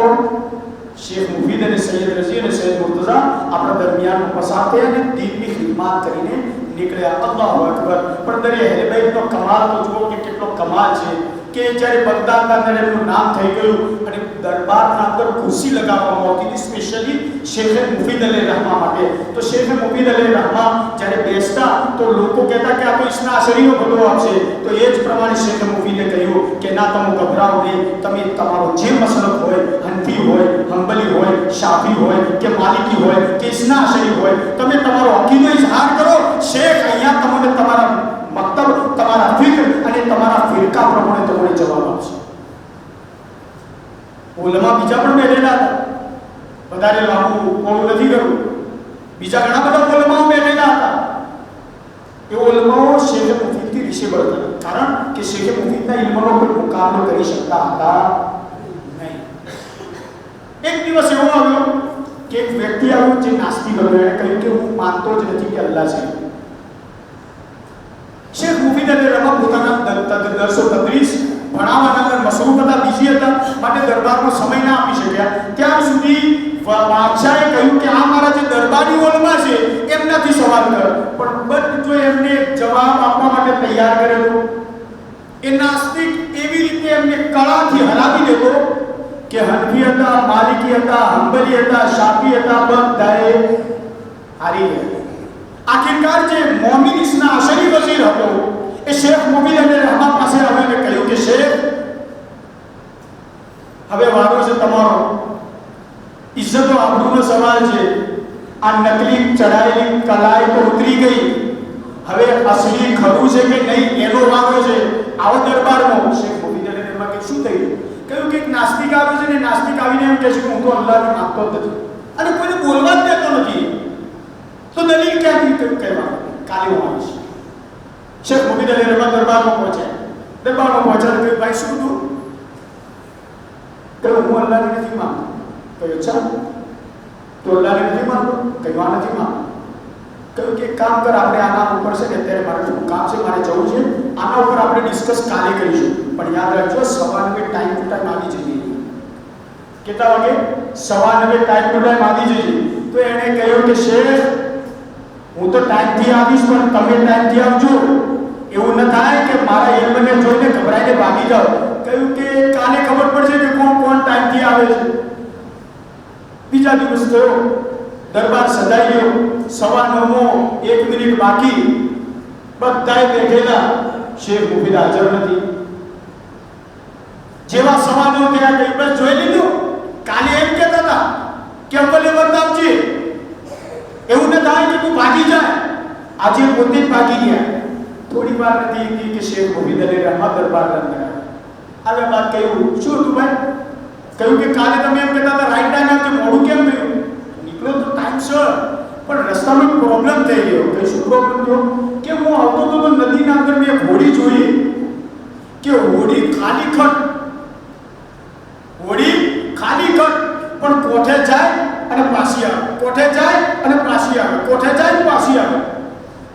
શેખ મુફીદ અને સૈયદ રઝી અને સૈયદ મુર્તઝા આપણા દરમિયાન પસાર થયા અને દીનની ખિદમત કરીને નીકળ્યા. અલ્લાહુ અકબર. પણ દરે અહેલે બેતનો કમાલ તો જુઓ કે કેટલો કમાલ છે કે જ્યારે બગદાદના અંદર એમનું નામ થઈ ગયું અને દરબારના અંદર ખુરશી લગાવવામાં આવતી હતી સ્પેશિયલી શેખ મુફીદ અલી રહમા માટે. તો શેખ મુફીદ અલી રહમા જ્યારે બેસતા તો લોકો કહેતા કે આ તો ઇસ્ના અશરીનો બદલો આપશે. તો એ જ પ્રમાણે શેખ મુફીદે કહ્યું કે ના, તમે ગભરાઓ નહીં, તમે તમારો જે મસલક હોય, હનફી હોય, હંબલી હોય, શાફી હોય કે માલિકી હોય કે ઇસ્ના અશરી હોય, તમે તમારો અકીદો ઇઝહાર કરો. શેખ અહીંયા તમને તમારા મક્તબ, તમારા ફિક્ર અને તમારા ફિરકા પ્રમાણે તમને જવાબ આપશે. ઉલમા બીજા પણ બેઠેલા હતા, વધારે લાંબુ મોડું નથી કરવું. બીજા ઘણા બધા ઉલમાઓ બેઠેલા હતા. એ ઉલમાઓ શેખ મુફીદથી રિશેબલ હતા, કારણ કે શેખ મુફીદના ઇલ્મનો કોઈ મુકાબલો કરી શકતા હતા નહીં. એક દિવસ એવો આવ્યો કે એક વ્યક્તિ આવ્યો જે નાસ્તિક હતો. એણે કહ્યું કે હું માનતો જ નથી કે અલ્લાહ છે. શેખ મુફીદ અલી રહમા પોતાના દરસો તદરીસ ભણાવવાના અંદર મસરૂફ હતા, બીજી હતા, માટે દરબારમાં સમય ના આપી શક્યા. ત્યાં સુધી બાદશાહે કહ્યું કે આ મારા જે દરબારી ઉલમા છે એમનાથી સવાલ કર. પણ બટ જો એમને જવાબ આપવા માટે તૈયાર કરેલો, એ નાસ્તિક એવી રીતે એમને કળાથી હરાવી દેતો કે હનફી હતા, માલિકી હતા, હંબલી હતા, શાફી હતા, બધાએ હારી ગયા. આખિરકાર જે મોમિન ઇસ્ના અશરી વઝીર હતો એ શેખ મુફીદ અલી રહમા પાસે આવીને કહ્યું કે શેખ, હવે વારો છે તમારો, ઇજ્જતો આબરૂનો સવાલ છે. આ નકલી ચડાયેલી કલાઈ તો ઉતરી ગઈ, હવે અસલી ખરું છે કે નહીં એનો વારો છે. આવો દરબારમાં શેખ મુફીદ અલી રહમા કે શું થયું? કહ્યું કે એક નાસ્તિક આવે છે ને નાસ્તિક આવીને એમ કહે છે કે હું તો અલ્લાહને માનતો જ નથી અને કોઈને બોલવા જ દેતો નથી. તો દલીલ ક્યાંથી કહેવા? કાલે હું આવીશ. શેખ મુફીદ અલી રહમા દરબારમાં પહોંચ્યા. કે ભાઈ શું તું? કહ્યું હું અલ્લાહને નથી માનતો. કહ્યું અચ્છા, તો અલ્લાહને નથી માનતો? કહ્યું આ નથી માનતો. કહ્યું કે કામ કર, આપણે આના ઉપર છે ને અત્યારે મારે થોડું કામ છે, મારે જવું છે, આના ઉપર આપણે ડિસ્કસ કાલે કરીશું. પણ યાદ રાખજો, 9:15 ટાઈમ ટુ ટાઈમ આવી જઈએ. કેટલા વાગે? 9:15 ટાઈમ ટુ ટાઈમ આવી જઈએ. તો એણે કહ્યું કે શેખ, હું તો ટાઈમથી આવીશ પણ તમે ટાઈમથી આવજો. એવું ન થાય કે મારા ઇલ્મને જોઈને ગભરાઈને ભાગી જાઓ. કહ્યું કે કાલે ખબર પડશે કે કોણ ટાઈમથી આવે છે. બીજા દિવસ થયો, દરબાર સજાઈ ગયો. 9:15 1 મિનિટ બાકી, બધાએ બેઠેલા, શેખ મુફીદ હાજર નથી. જેવા 9:15 થયા કે બસ જોઈ લીધું. કાલે એમ કહેતા હતા કે અવ્વલે બતાવજે, એવું ન થાય કે તું ભાગી જાય. આજે પોતે જ ભાગી ગયા. થોડી વાર નથી કે શેખ મુફીદ અલી રહમા દરબારના અંદર આવ્યા. બાદ કહ્યું શું હતું ભાઈ? કહ્યું કે કાલે તમે એમ કહેતા હતા રાઈટ ટાઈમ આવજો, મોડું કેમ થયું? નીકળો તો ટાઈમ સર, પણ રસ્તામાં એક પ્રોબ્લેમ થઈ ગયો. કે શું પ્રોબ્લેમ થયો? કે હું આવતો તો નદીના અંદર મેં હોડી જોઈ કે હોડી ખાલી ખટ પણ કોઠે જાય અને પાછી આવે, કોઠે જાય અને પાછી આવે, કોઠે જાય અને પાછી આવે.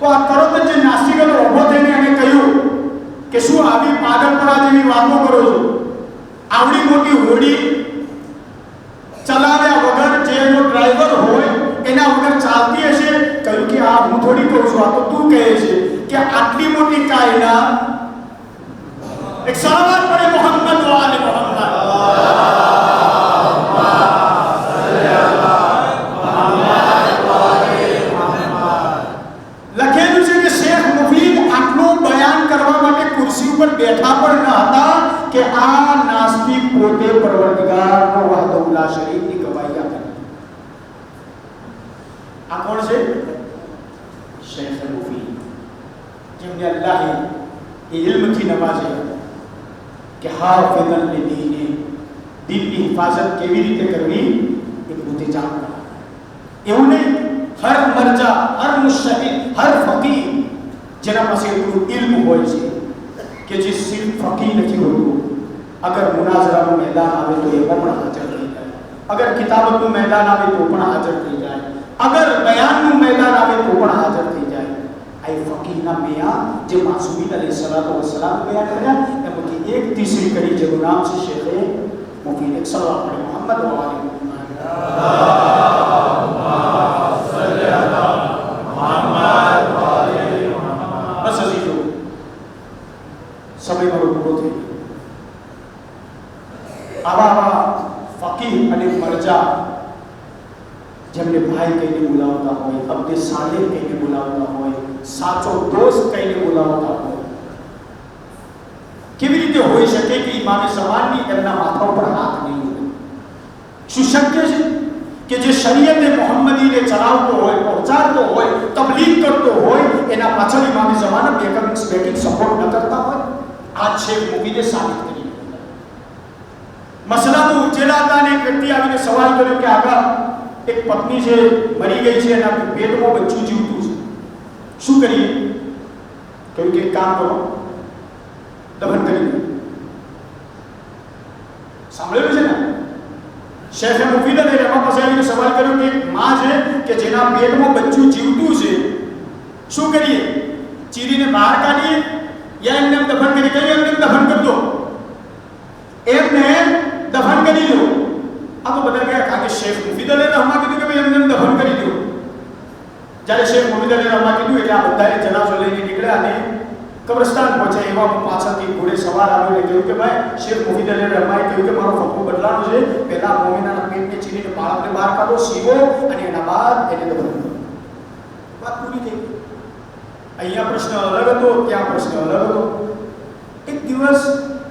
તો આ તરત જ જે નાસ્તિક હતો ઊભો થઈને એને કહ્યું કે શું આવી પાગલપણા જેવી વાતો કરો છો? આવડી મોટી હોડી ચલાવ્યા વગર જે એનો ડ્રાઈવર હોય એના વગર ચાલતી હશે? કહ્યું કે આ હું થોડી કહું છું, આ તો તું કહે છે કે આટલી મોટી કાયનાત. એક સલાવત પડે મોહમ્મદ વ આલે મોહમ્મદ. લખેલું છે કે શેખ મુફીદ આટલું બયાન કરવા માટે ખુરશી ખુરશી ઉપર બેઠા પણ ન હતા કે આ નાસ્તિક પોતે પરવરદિગારનો વહદહુ લા શરીકની ગવાહી આપે. આ કોણ છે? શેખ મુફી, જેમને અલ્લાહે ઇલ્મથી નવાજ્યા કે હાફિઝન લીદીને, દીનની હિફાજત કેવી રીતે કરવી એ પોતે જાણતા. એવું નહીં હર મરજા, હર મુશ્તહિદ, હર ફકીહ જેના પાસે એટલું ઇલ્મ હોય છે કે જે સિર્ફ ફકીહ નથી હોતું, અગર મુનાઝરાનું મેદાન આવે તો એ પણ હાજર થઈ જાય, અગર કિતાબતનું મેદાન આવે તો પણ હાજર થઈ જાય, અગર બયાનનું મેદાન આવે તો પણ હાજર થઈ જાય. આ ફકીહના મિયાં જે માસૂમીન અલૈહિસ્સલાતુ વસ્સલામ બયાન કર્યા એમાંથી એક તીસરી કડી જેનું નામ છે શેખ મુફી. સલ્લલ્લાહુ અલૈહિ મુહમ્મદ વ આલિહી બસ હજી જો સમય મારો પૂરો થઈ ગયો. આવા ફકીહ અને મરજા જેમને ભાઈ કહીને બોલાવતા હોય, અબ્દે સાલેહ કહીને બોલાવતા હોય, સાચો દોસ્ત કહીને બોલાવતા હોય, કેવી રીતે હોઈ શકે કે ઇમામે ઝમાનની એમના માથા ઉપર હાથ નહીં હોય? શું શક્ય છે કે જે શરીયતે મોહમ્મદીને ચલાવતો હોય, પહોંચાડતો હોય, તબલીગ કરતો હોય, એના પાછળ ઇમામે ઝમાના બેકિંગ સપોર્ટ ન કરતા હોય? આ શેખ મુફીને સાબિત કરી. મસલા તો ઉકેલા હતા અને એક વ્યક્તિ આવીને સવાલ કર્યો કે આગળ એક પત્ની છે, મરી ગઈ છે, એના પેટમાં બચ્ચું જીવતું છે, શું કરીએ? કહ્યું કે એક કામ કરો, દફન કરી દો. સાંભળેલું છે ને? શેખ મુફીદ અને રહેમા પાસે આવીને સવાલ કર્યો કે એક માં છે કે જેના પેટમાં બચ્ચું જીવતું છે, શું કરીએ? ચીરીને બહાર કાઢીએ યા એમને દફન કરી દઈએ? એમને દફન કરી દો, એમને દફન કરી દો. આ તો બધા ગયા કારણ કે શેખ મુફીદ અલી રહેમા કીધું કે ભાઈ એમને દફન કરી દો. જ્યારે શેખ મુફીદ અલી રહેમા કીધું એટલે આ બધાએ જનાઝો લઈને નીકળ્યા અને કબ્રસ્તાન પહોંચ્યા. એવા પાછળથી ઘોડે સવાર આવ્યો અને કહ્યું કે ભાઈ શેખ મુફીદ અલી રહેમાએ કહ્યું કે મારો ફતવો બદલાનો છે, પહેલા મોમિનાના પેટને ચીરીને બાળકને બહાર કાઢો, સીવો અને એના બાદ એને દફન કરો. વાત પૂરી થઈ. અહીંયા પ્રશ્ન અલગ હતો, ત્યાં પ્રશ્ન અલગ હતો. એક દિવસ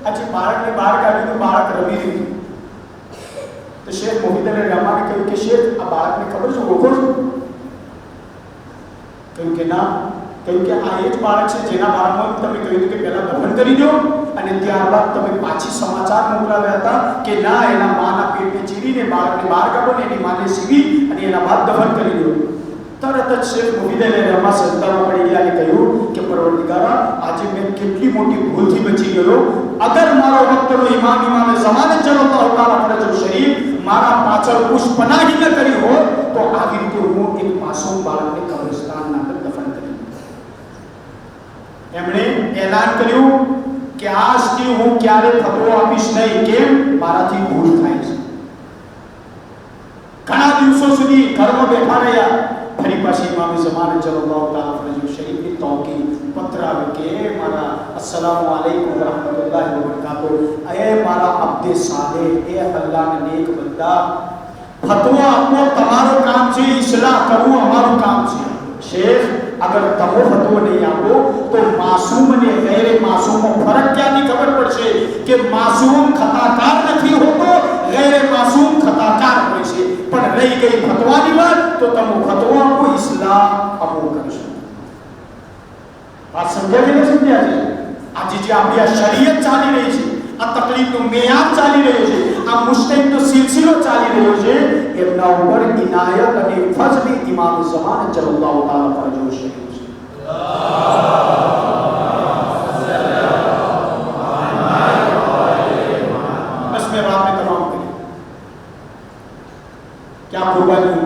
આજે બાળકને બહાર કાઢ્યું તો બાળક રમી રહ્યું. તો શેખ મુફીદ અલી રહેમાને કહ્યું કે શેખ આ બાળકને ખબર છે, ઓળખો છો? કહ્યું કે ના. કહ્યું કે આ એ જ બાળક છે જેના બાળકમાં તમે કહ્યું કે પહેલા દફન કરી દો અને ત્યારબાદ તમે પાછી સમાચાર મોકલાવ્યા હતા કે ના એના માના પેટને ચીરીને બાળકને બહાર કાઢો ને એની માને સીવી અને એના બાદ દફન કરી દો. તરત જ શેખ મુફીદ અલી રહેમા સજદામાં પડી ગયા અને કહ્યું કે પરવરદિગારા, આજે મેં કેટલી મોટી ભૂલથી બચી ગયો. અગર મારો વક્તનો ઇમામે ઝમાને સલ્લલ્લાહુ તાલા અલૈહિ શરીફ મારા પાછળ પુષ્પનાહી ન કરી હો તો આવી રીતે હું એક માસૂમ બાળકને કબ્રસ્તાનના અંદર દફન કરી. એમણે એલાન કર્યું કે આજથી હું ક્યારે ફતવો આપીશ નહીં. કેમ? મારાથી ભૂલ થાય છે. ઘણા દિવસો સુધી ઘરમાં બેઠા રહ્યા. ફરી પાછી ઇમામે ઝમાને સલ્લલ્લાહુ તાલા અલૈહિ શરીફની તૌકીદ પત્ર આવ્યો કે મારા અસ્સલામુ અલૈકુમ વ રહમતુલ્લાહિ વ બરકાતુહુ, એ મારા અબ્દે સાલેહ, એ અલ્લાહના નેક બંદા, ફતવો આપવો તમારું કામ છે, ઇસ્લાહ કરવું અમારું કામ છે. શેખ, અગર તમે ફતવો નહીં આપો તો માસૂમ અને ગैर માસૂમનો ફરક ક્યાંથી ખબર પડશે કે માસૂમ ખતાકાર નથી હોતો, ગैर માસૂમ ખતાકાર હોય છે. પણ રહી ગઈ ફતવાની વાત તો તમે ફતવો આપો, ઇસ્લાહ અમો કરશો. વાત સમજ્યા કે નહીં સમજ્યા છે? આજે જે આપણી આ શરીયત ચાલી રહી છે, આ તકલીફનો મેયાદ ચાલી રહ્યો છે, આ મુસ્તહિદનો સિલસિલો ચાલી રહ્યો છે, એમના ઉપર ઇનાયત અને ફઝલ ઇમામ ઝમાન સલ્લલ્લાહુ તાલા અલૈહિ વસલ્લમ છે. બસ મેં વાત में तमाम કરી. क्या કુરબાની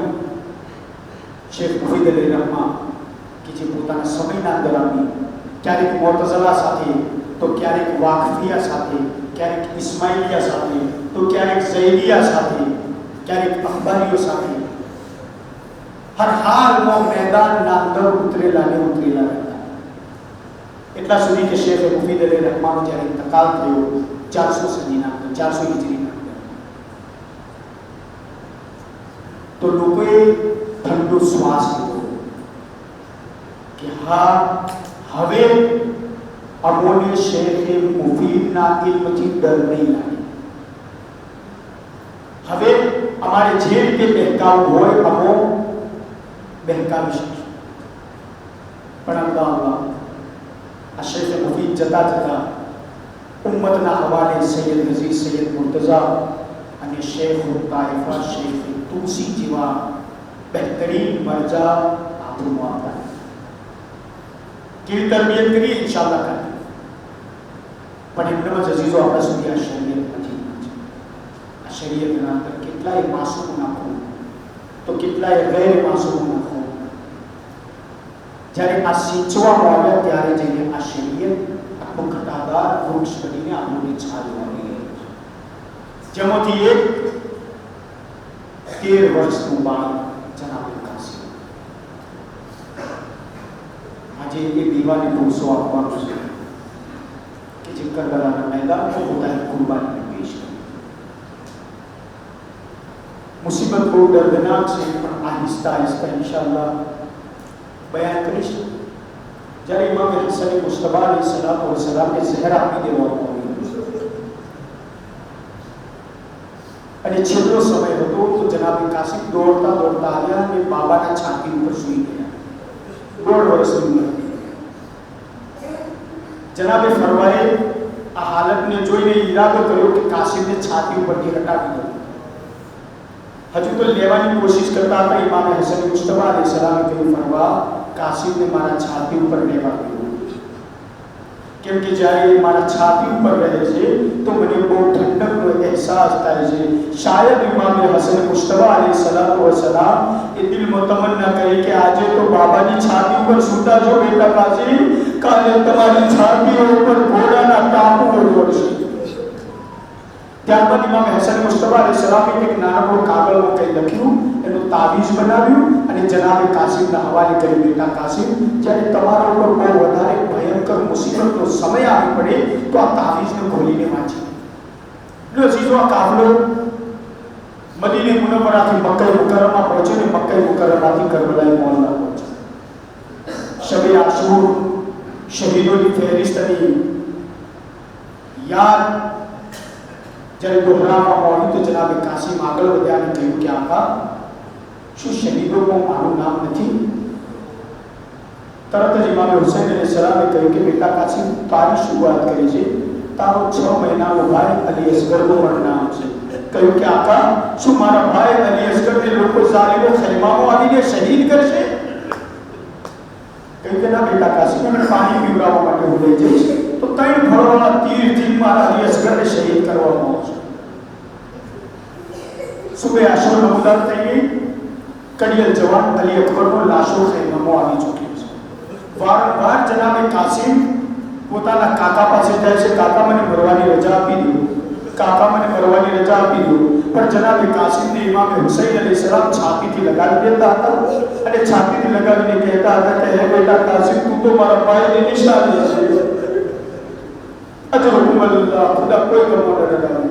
શેખ મુફીદ અલી રહેમા કે જે પોતાના સમયના દરમિયાન ક્યારેક મુઅતઝિલા સાથે તો ક્યારેક વાકફિયા સાથે, ક્યારેક ઇસ્માઇલિયા સાથે તો ક્યારેક ઝૈદિયા સાથે, ક્યારેક અખબારીઓ સાથે હર હાલમાં મેદાનના અંદર ઉતરેલા રહેતા. એટલા સુધી કે શેખ મુફીદ અલી રહેમાનો જ્યારે ઇંતકાલ થયો 400 સદીના 400 હિજરીના તો લોકોએ ઠંડો શ્વાસ લીધો કે હા, હવે અમોને શેખ મુફીદના ઇલ્મથી ડર નહીં લાગે. હવે અમારે જે રીતે બહેકાવું હોય અમો બહેકાવી શકીએ. પણ અલ્લાહ આ શેખ મુફીદ જતા જતા ઉમ્મતના હવાલે સૈયદ નઝીર, સૈયદ મુર્તઝા અને શેખ તાઇફા, શેખ તુલસી જેવા બહેતરીન મરજા આપણું આપતા કેવી તરબિયત કરી ઇન્શાઅલ્લાહ કરી. પણ એમનામાં જઝીઝો આપણા સુધી આ શરીયત નથી. આ શરીયતના અંદર કેટલાય માસૂમ નાખો તો કેટલાય ગેર માસૂમ નાખો. જ્યારે આ સિંચવામાં આવ્યા ત્યારે જઈને આ શરીયત આખું ઘટાદાર વૃક્ષ બનીને આપણને છાયો આવી ગયો. જેમાંથી એક 13 વર્ષનું બાળક જનાબે કાસિમ આજે એ દીવાને પુરુષો આપવાનો છે કે જે કરબલાના મેદાનમાં પોતાની કુરબાનીને પેશ કરી. મુસીબત બહુ દર્દનાક છે પણ આહિસ્તા આહિસ્તા ઇન્શાઅલ્લાહ બયાન કરીશ. જ્યારે ઇમામ હસન મુસ્તફા અલૈહિસ્સલાતુ વસ્સલામને ઝહેર આપી દેવામાં આવ્યું અને છેલ્લો સમય હતો તો જનાબે કાસિમ દોડતા દોડતા આવ્યા અને બાબાના છાતી ઉપર સૂઈ ગયા. 1.5 વર્ષની ઉંમર. જનાબે ફરવાએ આ હાલતને જોઈને ઈરાદો કર્યો કે કાસિમને છાતી ઉપરથી હટાવી દો. હજુ તો લેવાની કોશિશ કરતા હતા. ઇમામ હસન મુસ્તફા અલૈહિસ્સલામે કહ્યું, ફરવા કાસિમને મારા છાતી ઉપર લેવા દો, કેમ કે જ્યારે મારા છાતી ઉપર રહે છે તો મને બહુ ઠંડકનો અહેસાસ થાય છે. શાયદ ઇમામ હસન મુસ્તફા અલૈહિસ્સલાતુ વસ્સલામ એ દિલમાં તમન્ના કરી કે આજે તો બાબાની છાતી ઉપર સૂતા છો બેટા કાસિમ, કાલે તમારી છાતી ઉપર ઘોડાના ટાપુઓ દોડશે. ત્યારબાદ ઇમામ હસન મુસ્તફા અલૈહિસ્સલામે એક નાનકડો કાગળમાં કંઈ લખ્યું, એનું તાવીઝ બનાવ્યું અને જનાબે કાસિમના હવાલે કરી, બેટા કાસિમ, જ્યારે તમારા ઉપર બહુ વધારે ભયંકર મુસીબતનો સમય આવી પડે તો આ તાવીઝને ખોલીને વાંચી. જો ચીજો આ કાફલો મદીને મુનવ્વરાથી મક્કે મુકર્રમા પહોંચે ને મક્કે મુકર્રમાથી કરબલાએ મોહલ્લા પહોંચે. શબે આશુર શહીદોની ફહેરિસ્તની યાદ જ્યારે દોહરાવવામાં આવ્યું તો જનાબે કાસિમ આગળ વધ્યા અને કહ્યું કે આકા, શું શહીદોમાં મારું નામ નથી? તરત જ ઇમામ હુસૈન અલૈહિસ્સલામે કહ્યું કે બેટા કાસિમ, તારી શું વાત કરી છે? તારો 6 મહિનાનો ભાઈ અલી અસગરનું પણ નામ છે. કહ્યું કે આકા, શું મારા ભાઈ અલી અસગરને લોકો ઝાલિમો ખૈમામાં આવીને શહીદ કરશે? કહ્યું કે ના બેટા કાસિમ, મને પાણી પીવડાવવા માટે હું લઈ જઈશ તો 3 ફળવાળા તીરથી મારા અલી અસગરને શહીદ કરવામાં આવશે. સુબહ આશુર નમૂદાર થઈ ગઈ. કડિયલ જવાન અલી અકબરનો લાશો ખૈમામાં આવી ચૂક્યો છે. વારંવાર જનાબે કાસિમ પોતાના કાકા પાસે જાય છે, કાકા મને મરવાની રજા આપી દો, કાકા મને મરવાની રજા આપી દો. પણ જનાબે કાસિમને ઇમામ હુસૈન અલૈહિસ્સલામ છાતીથી લગાવી દેતા હતા અને છાતીથી લગાવીને કહેતા હતા કે હે બેટા કાસિમ, તું તો મારા ભાઈની નિશાની છે. અજરહુમ અલ્લાહ, ખુદા કોઈ ગમો ન લગાવે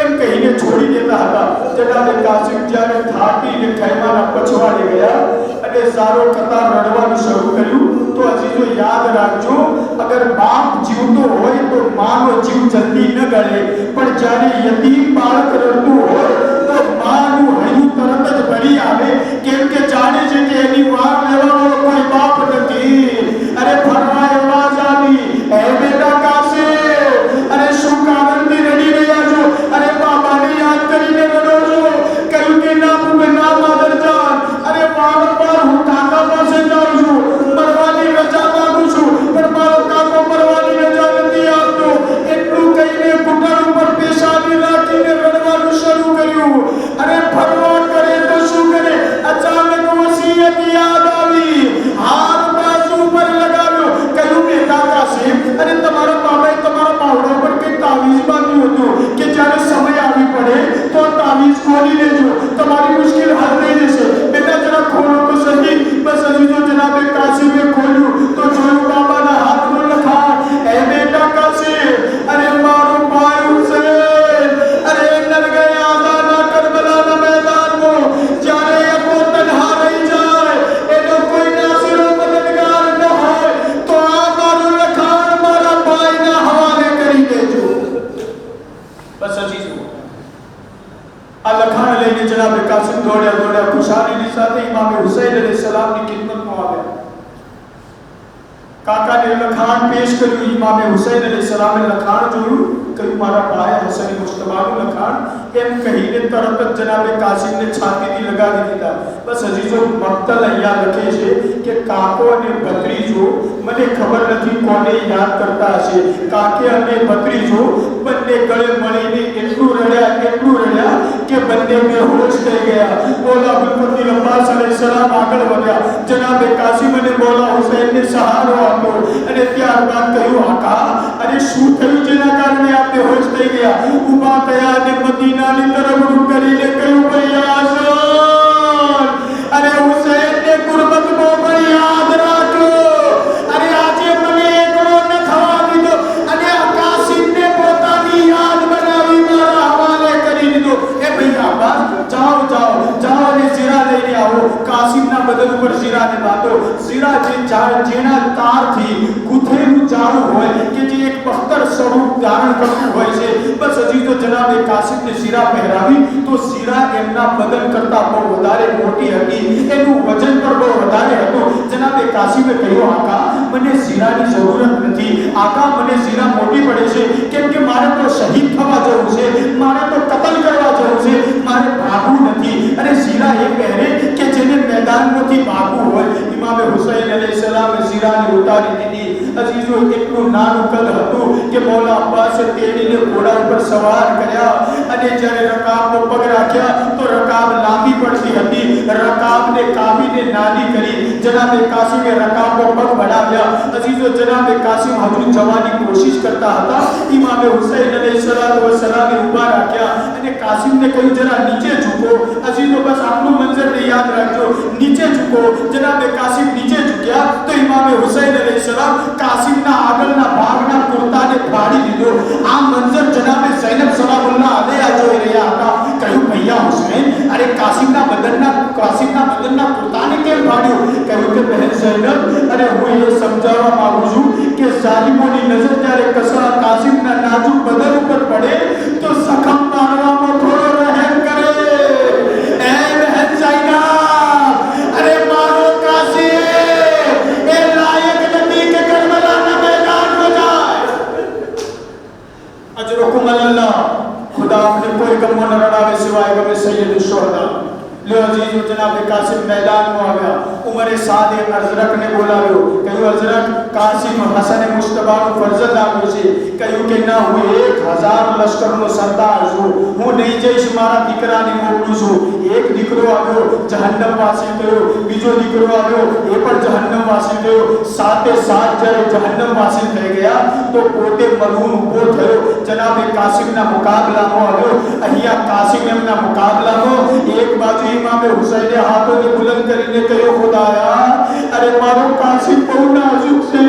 એમ કહીને છોડી દેતા હતા. જનાબે કાસિમ જ્યારે થાકીને ખૈમાના પછવાડે ગયા અને સારો કતાર રડવાનું શરૂ કર્યું તો અજીજો યાદ રાખજો, અગર બાપ જીવતો હોય તો માનો જીવ જલ્દી ન ગળે, પણ જ્યારે યતીમ બાળક રડતું હોય તો માનું હૈયું તરત જ ભરી આવે, કેમ કે જાણે છે કે એની વાર લેવાનો કોઈ બાપ નથી. અરે ફરવા અવાજ આવી, હે બેટા કાસિમ, અરે શું કારણથી રડી રહ્યા છો? અરે બાબાને યાદ કરીને રડો છો? કહ્યું કે ના ભૂખ ના માદરજાન, અરે વારંવાર હું કાકા પાસે જાઉં છું, મરવાની રજા માંગુ છું, પણ મારો કાકો મરવાની રજા નથી આપતો. એટલું કહીને ઘૂંટણ ઉપર પેશાબી રાખીને રડવાનું શરૂ કર્યું. અરે ફરવા કરે તો શું કરે, અચાનક વસીયત યાદ ખુશાલીની સાથે ઇમામ હુસૈન અલૈહિસ્સલામની ખિદમતમાં આવ્યા. કાકાને લખાણ પેશ કર્યું. ઇમામ હુસૈન અલૈહિસ્સલામે લખાણ જોયું, કહ્યું મારા ભાઈ હસન મુસ્તફાનું લખાણ. એમ કહીને તરત જ જનાબે કાસિમને છાતીથી લગાવી દીધા. બસ હજી જો મક્તલ અહીંયા લખે છે કે કાકો અને ભત્રીજો મને ખબર નથી કોને યાદ કરતા હશે. કાકે અને ભત્રીજો બંને ગળે મળીને એટલું રડ્યા કે બંને બેહોશ થઈ ગયા. મૌલા અબુલ ફઝલ અબ્બાસ અલૈહિસ્સલામ આગળ વધ્યા. જનાબે કાસિમ અને મૌલા હુસૈનને સહારો આપ્યો અને ત્યારબાદ કહ્યું આકા અરે શું થયું જેના કારણે આપ બેહોશ થઈ ગયા? ઊભા થયા અને મદીનાની તરફ રૂખ કરીને કહ્યું ભૈયા અરે હુસૈનને ગુરબતમાં પણ યાદ રાખો. અરે આજે મને એકલો ન થવા દીધો અને કાસિમને પોતાની યાદ બનાવી મારા હવાલે કરી દીધો. એ ભૈયા અબ્બાસ જાઓ અને ઝીરા લઈને આવો. કાસિમના બદન ઉપર ઝીરાને બાંધો. ઝીરા જેના તારથી ગૂંથેલું જાળું હોય કે જે એક બખ્તર સ્વરૂપ ધારણ કરતું હોય છે. બસ હજી તો જનાબે કાસિમને ઝીરા પહેરાવી તો ઝીરા એમના બદન કરતા બહુ વધારે મોટી હતી, એનું વજન પણ બહુ વધારે હતું. જનાબે કાસિમે કહ્યું આકા મને ઝીરાની જરૂરત નથી. આકા મને ઝીરા મોટી પડે છે કેમ કે મારે તો શહીદ થવા જવું છે, મારે તો કતલ કરવા જવું છે, મારે ભાગવું નથી. અને ઝીરા એ પહેરે કે જેને મેદાનમાંથી ભાગવું હોય. ઇમામ હુસૈન અલૈહિસ્સલામે ઝીરાને ઉતારી દીધી. અજીજો એટલું નાનું કદ હતું કે મૌલા અબ્બાસે તેડીને ઘોડા ઉપર સવાર કર્યા અને જ્યારે રકાબનો પગ રાખ્યા તો રકાબ લાંબી પડતી હતી. રકાબને કાપીને નાની કરી. જનાબે કાસિમે રકાબનો પગ बढ़ाવ્યા. અજીજો જનાબે કાસિમ હજુ જવાની કોશિશ કરતા હતા. ઇમામ હુસૈન અલૈહિસ્સલામે ઊભા રાખ્યા અને કાસિમને કહ્યું જરા નીચે ઝૂકો. અજીજો બસ આટલું મંજરને યાદ રાખજો, નીચે ઝૂકો. જનાબે કાસિમ નીચે ઝૂક્યા તો ઇમામ હુસૈન અલૈહિસ્સલામ કાસિમના આગળના ભાગના કુર્તાને ફાડી દીધો. આ મંજર જનાબે ઝૈનબ સલામુલ્લાહ અલૈહા જોઈ રહ્યા હતા. કહ્યું ભૈયા હુસૈન અરે કાસિમના બદનના કુર્તાને કેમ ફાડ્યું? કહ્યું કે બહેન ઝૈનબ અરે હું એ સમજાવવા માંગુ છું કે ઝાલિમોની નજર જ્યારે કસરા કાસિમના નાજુક બદન ઉપર પડે તો સખમ મારવામાં થોડો રહેમ કરે. એ બહેન ઝૈનબ અરે મારો કાસિમ એ લાયક નથી કે કરબલાના मैदान में जाए. अजरुकुम अल्लाह खुदा अपने कोई गम न रड़ावे सिवाय गमे सैयद शुहदा. लो अजीज जनाब कासिम मैदान में आ गया. उमर साद अजरक ने बोलाव्यो. कह્યું અજરક કાસિમ હસન મુસ્તફાનો ફરજંદ આવ્યો છે. કહ્યું કે ના હું 1000 લશ્કરનો સરદાર છું, હું નહીં જઈશ, મારા દીકરાને મોકલું છું. એક દીકરો આવ્યો જહન્નમવાસી થયો, બીજો દીકરો આવ્યો એ પણ જહન્નમવાસી થયો. સાતે સાત જ્યારે જહન્નમવાસી થઈ ગયા તો પોતે મલૂન ઊભો થયો. જનાબે કાસિમના મુકાબલામાં આવ્યો. અહીંયા કાસિમ એમના મુકાબલામાં એક બાજુ ઇમામે હુસૈને હાથોને બુલંદ કરીને કહ્યું ખુદાયા અરે મારો કાસિમ બહુ નાજુક છે,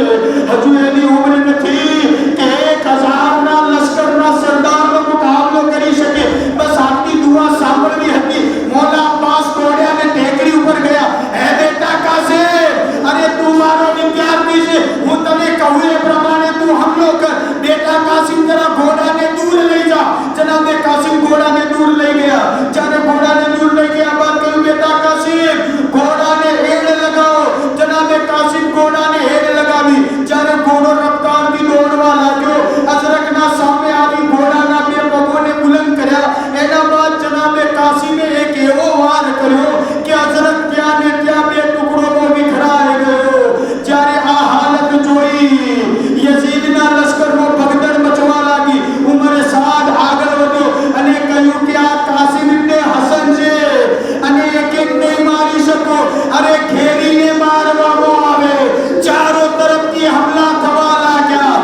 હજુ એની ઉંમર નથી કે 1000 ના લશ્કરના સરદારનો મુકાબલો કરી શકે. બસ આટલી દુઆ સાંભળવી હતી. મૌલા અબ્બાસ દોડ્યા અને ટેકરી ઉપર ગયા. હે બેટા કાસિમ અરે તું મારો વિદ્યાર્થી છે, હું તને કહું એ પ્રમાણે તું હમલો કર. બેટા કાસિમ જરા ઘોડાને દૂર લઈ જા. જનાબે કાસિમ ઘોડાને દૂર લઈ ગયા. જ્યારે ઘોડાને દૂર લઈ ગયા બાદ કહ્યું બેટા કાસિમ ઘોડાને હેડ લગાવો. જનાબે કાસિમ ઘોડાને હેડ લગાવી. જ્યારે ઘોડો રફતારથી દોડવા લાગ્યો અજરકના સામે આવી ઘોડાના બે પગોને બુલંદ કર્યા. એના બાદ જનાબે કાસિમે એક એવો વાર કર્યો કે અજરક ત્યાં ને ત્યાં બે ટુકડોમાં વિખરાઈ ગયો. જ્યારે આ હાલત જોઈ યઝીદના લશ્કરનો ભગદડ મચવા લાગી. ઉમર સાદ આગળ વધ્યો અને કહ્યું કે આ કાસિમ ઇબ્ને હસન છે અને એક નહીં મારી શકો. અરે ઘેરીને મારવામાં આવે. ચારો તરફથી હમલા થવા લાગ્યા.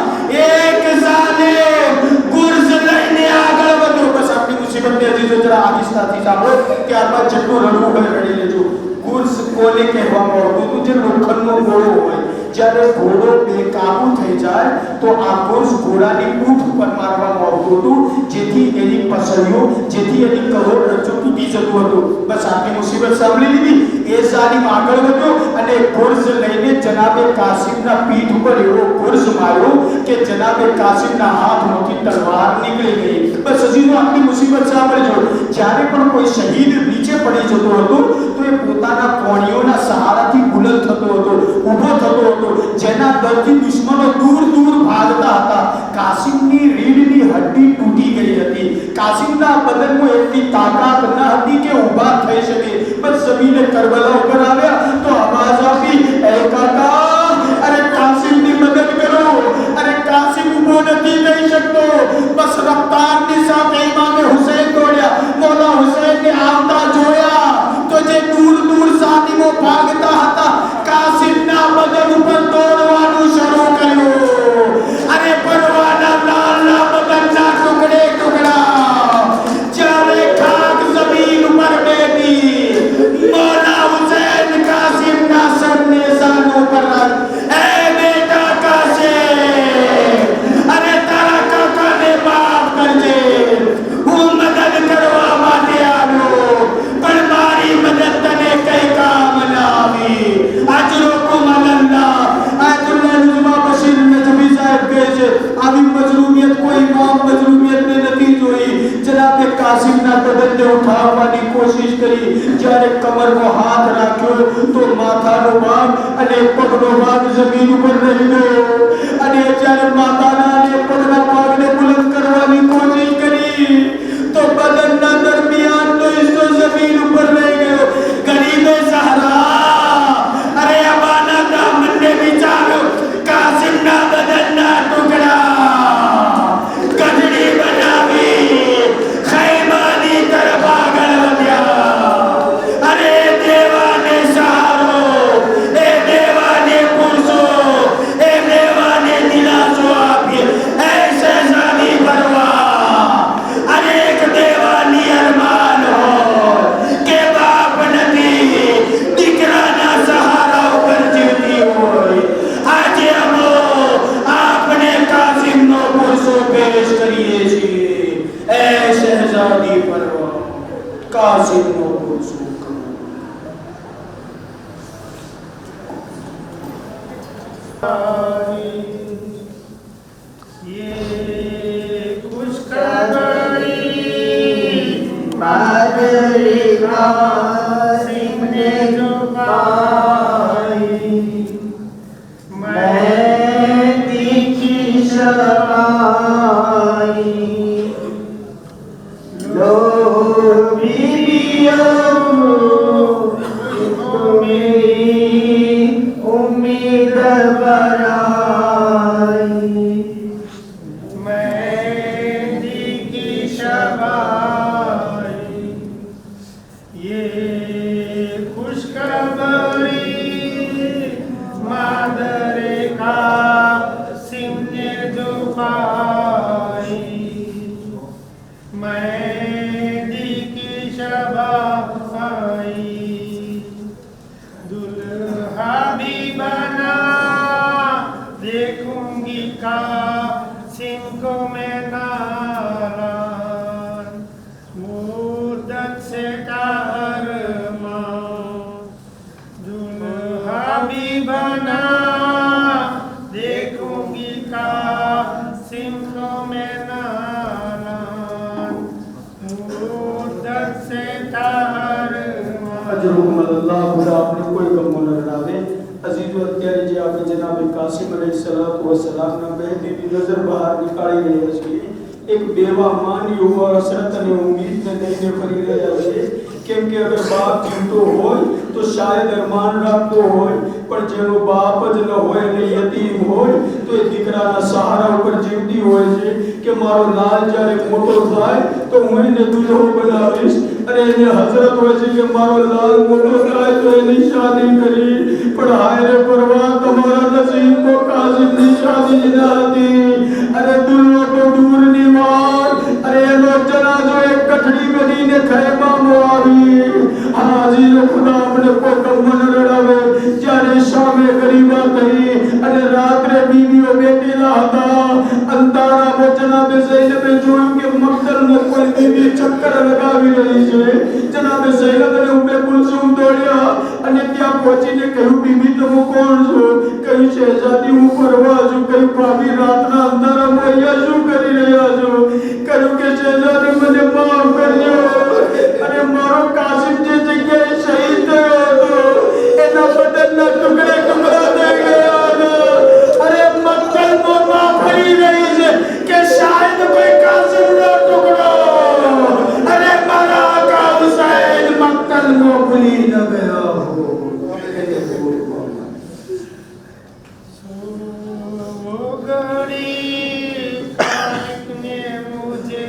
એક ઝાલિમ ગુર્ઝ લઈને આગળ વધ્યો. બસ આપણી મુસીબતને હજી જરા આહિસ્તાથી સાંભળો, ત્યારબાદ જેટલું રડવું હોય રડી લેજો. ગુર્ઝ કોને કહેવામાં આવતું હતું? જે લોખંડનો ઘોડો હોય. જ્યારે ઘોડો બેકાબુ થઈ જાય તો આ ગુર્ઝ ઘોડાની પીઠ ઉપર મારવામાં આવતું હતું જેથી એની પસળીઓ, જેથી એની કરોડરજ્જુ તૂટી જતું હતું. બસ આપણી મુસીબત સાંભળી લીધી. એ ઝાલિમ આગળ વધ્યો અને ગુર્ઝ લઈને જનાબે કાસિમના પીઠ ઉપર એવો ગુર્ઝ માર્યો કે જનાબે કાસિમના હાથમાંથી તલવાર નીકળી ગઈ। બસ હજી આટલી મુસીબત સાંભળજો, જ્યારે પણ કોઈ શહીદ નીચે પડી જતો હતો તો એ પોતાના કોણીઓના સહારાથી બુલંદ થતો હતો, ઊભો થતો હતો, જેના દરથી દુશ્મનો દૂર દૂર ભાગતા હતા। કાસિમની રીઢની હડ્ડી તૂટી ગઈ હતી। કાસિમના બદનમાં એટલી તાકાત ન હતી કે ઊભા થઈ શકે। બસ જમીને કરબલા ઉપર આવ્યા તો આવાજ આપી, એ કાકા, અરે કાસિમની મદદ કરો, અરે કાસિમ ઊભો નથી થઈ શકતો। બસ રફતારની સાથે ઇમામે હુસૈન દોડ્યા। મૌલા હુસૈનને આવતા જોયા તો જે દૂર દૂર સાથીઓ ભાગતા હતા, કાસિમના બદન ઉપર દોડવાનું શરૂ કર્યું। અરે પરવાના લાલના બદનના ટુકડે ટુકડા જ્યારે ખાક જમીન ઉપર બેઠી, મૌલા હુસૈન કાસિમના સરને સાનો પર એ બેટા કાસિમ, અરે તારા કાકાને માફ કરજે, હું મદદ કરવા માટે આવ્યો, પણ મારી મદદ તને કઈ કામ ન આવી। અજરુકુમ અલ્લાહ, આયતુલ્લાહ નુઝમા બશીર નજમી સાહેબ કહે છે, આવી મજરૂમિયત કોઈ ઇમામ મજરૂમિયતને નથી જોઈ। જનાબે કાસિમના બદનને ઉઠાવવાની કોશિશ કરી, જ્યારે કમરનો હાથ રાખ્યો તો માથાનો ભાગ અને પગનો ભાગ જમીન ઉપર રહી ગયો, અને જ્યારે માથાના અને પગના ભાગને બુલંદ કરવાની કોશિશ કરી તો બદનના દરમિયાનનો હિસ્સો જમીન ઉપર રહી ગયો। ગરીબે સહરા, અરે અબાના દામનને બિચારો કાસિમના બદનના ટુકડા ગઢડી બનાવી ખૈમાની તરફ આગળ વધ્યા। અરે દેવાને સહારો, એ દેવાને પુરુષો, એ દેવાને દિલાસો આપીએ, એ શહેજાદી પરવા, અરે એક દેવાની અરમાન હોય કે બાપ નથી, દીકરાના સહારા ઉપર જીવતી હોય। આજે અમે આપણે કાસિમનો પુરુષો પેશ કરીએ છીએ, એ શહેજાદી પરવા, કાસિમનો પુરુષો। ये खुशखबरी मादरी कासिम ने जो पाई, मैं दिखी शबाई, लो बीबियों मेरी उम्मीद बराई, मेहंदी की शबाई, ये खुशखबरी मादरे कासिम ने जो पाई, मेहंदी की शबाई, दुल्हा भी बना देखूंगी कासिम को मैं नाराज, मुद्दत से का अरमान, दुल्हा भी बना देखूंगी कासिम को मैं नाराज, मुद्दत से का अरमान। અજરુકુમ અલ્લાહ, ખુદા આપને કોઈ ગમો ન રડાવે। અઝીઝો, અત્યારે જે આપણે જનાબે કાસિમ અલૈહિસ્સલાતુ વસ્સલામના મહેદીની નજર બહાર નીકાળી રહ્યા છીએ, એક બેવા માની ઉંમર હસરત અને ઉમ્મીદને લઈને ફરી રહ્યા છે। કેમ કે અગર બાપ જીવતો હોય તો શાયદ અરમાન રાખતો હોય, પણ જેનો બાપ જ ન હોય અને યતીમ હોય તો એ દીકરાના સહારા ઉપર જીવતી હોય છે કે મારો લાલ જ્યારે મોટો થાય તો હું એને દુલ્હો બનાવીશ। અને એને હસરત હોય છે કે મારો લાલ મોટો થાય તો એની શાદી કરી, પણ હાય રે પરવા, તમારા નસીબમાં કાસિમની શાદી ન હતી। અરે દુલ્હો તો દૂરની વાત, અરે એનો જનાઝો એક કઠડી બનીને ખૈમામાં આવી। હાજી ખુદા આપણે કોઈ ગમ ન રડાવે। જ્યારે શામે ગરીબા થઈ અને રાત્રે બીવીઓ બેઠેલા હતા, અંધારામાં જનાબે ઝૈનબે જોયું કે મક્તલ મોકલ દીદી ચક્કર લગાવી રહી છે. જનાબે ઝૈનબ અને ઉમ્મે કુલસુમ દોડ્યા અને ત્યાં પહોંચીને કહ્યું, બીબી તમે કોણ છો? કહ્યું, શહેજાદી હું ફરવા છું. કહ્યું, ભાભી રાતના અંધારામાં અહીંયા શું કરી રહ્યા છો? કહ્યું કે શહેજાદી મને માફ કરજો અને મારો કાસિમ જે જગ્યાએ શહીદ થયો હતો એના બદનના ટુકડે ટુકડા થઈ ગયા હતા. અરે મક્તલ મોમાં ફરી રહી છે કે શાયદ કોઈ કાસિમનો ટુકડો અરે મારા આકા હુસૈન મક્તલ કો ભૂલી ન ગયા હો. वो घड़ी खाक ने मुझे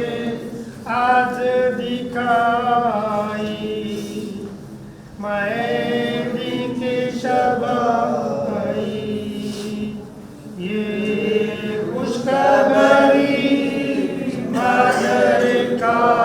आज दिखाई, मेहंदी की शबाई, ये खुशखबरी मादर का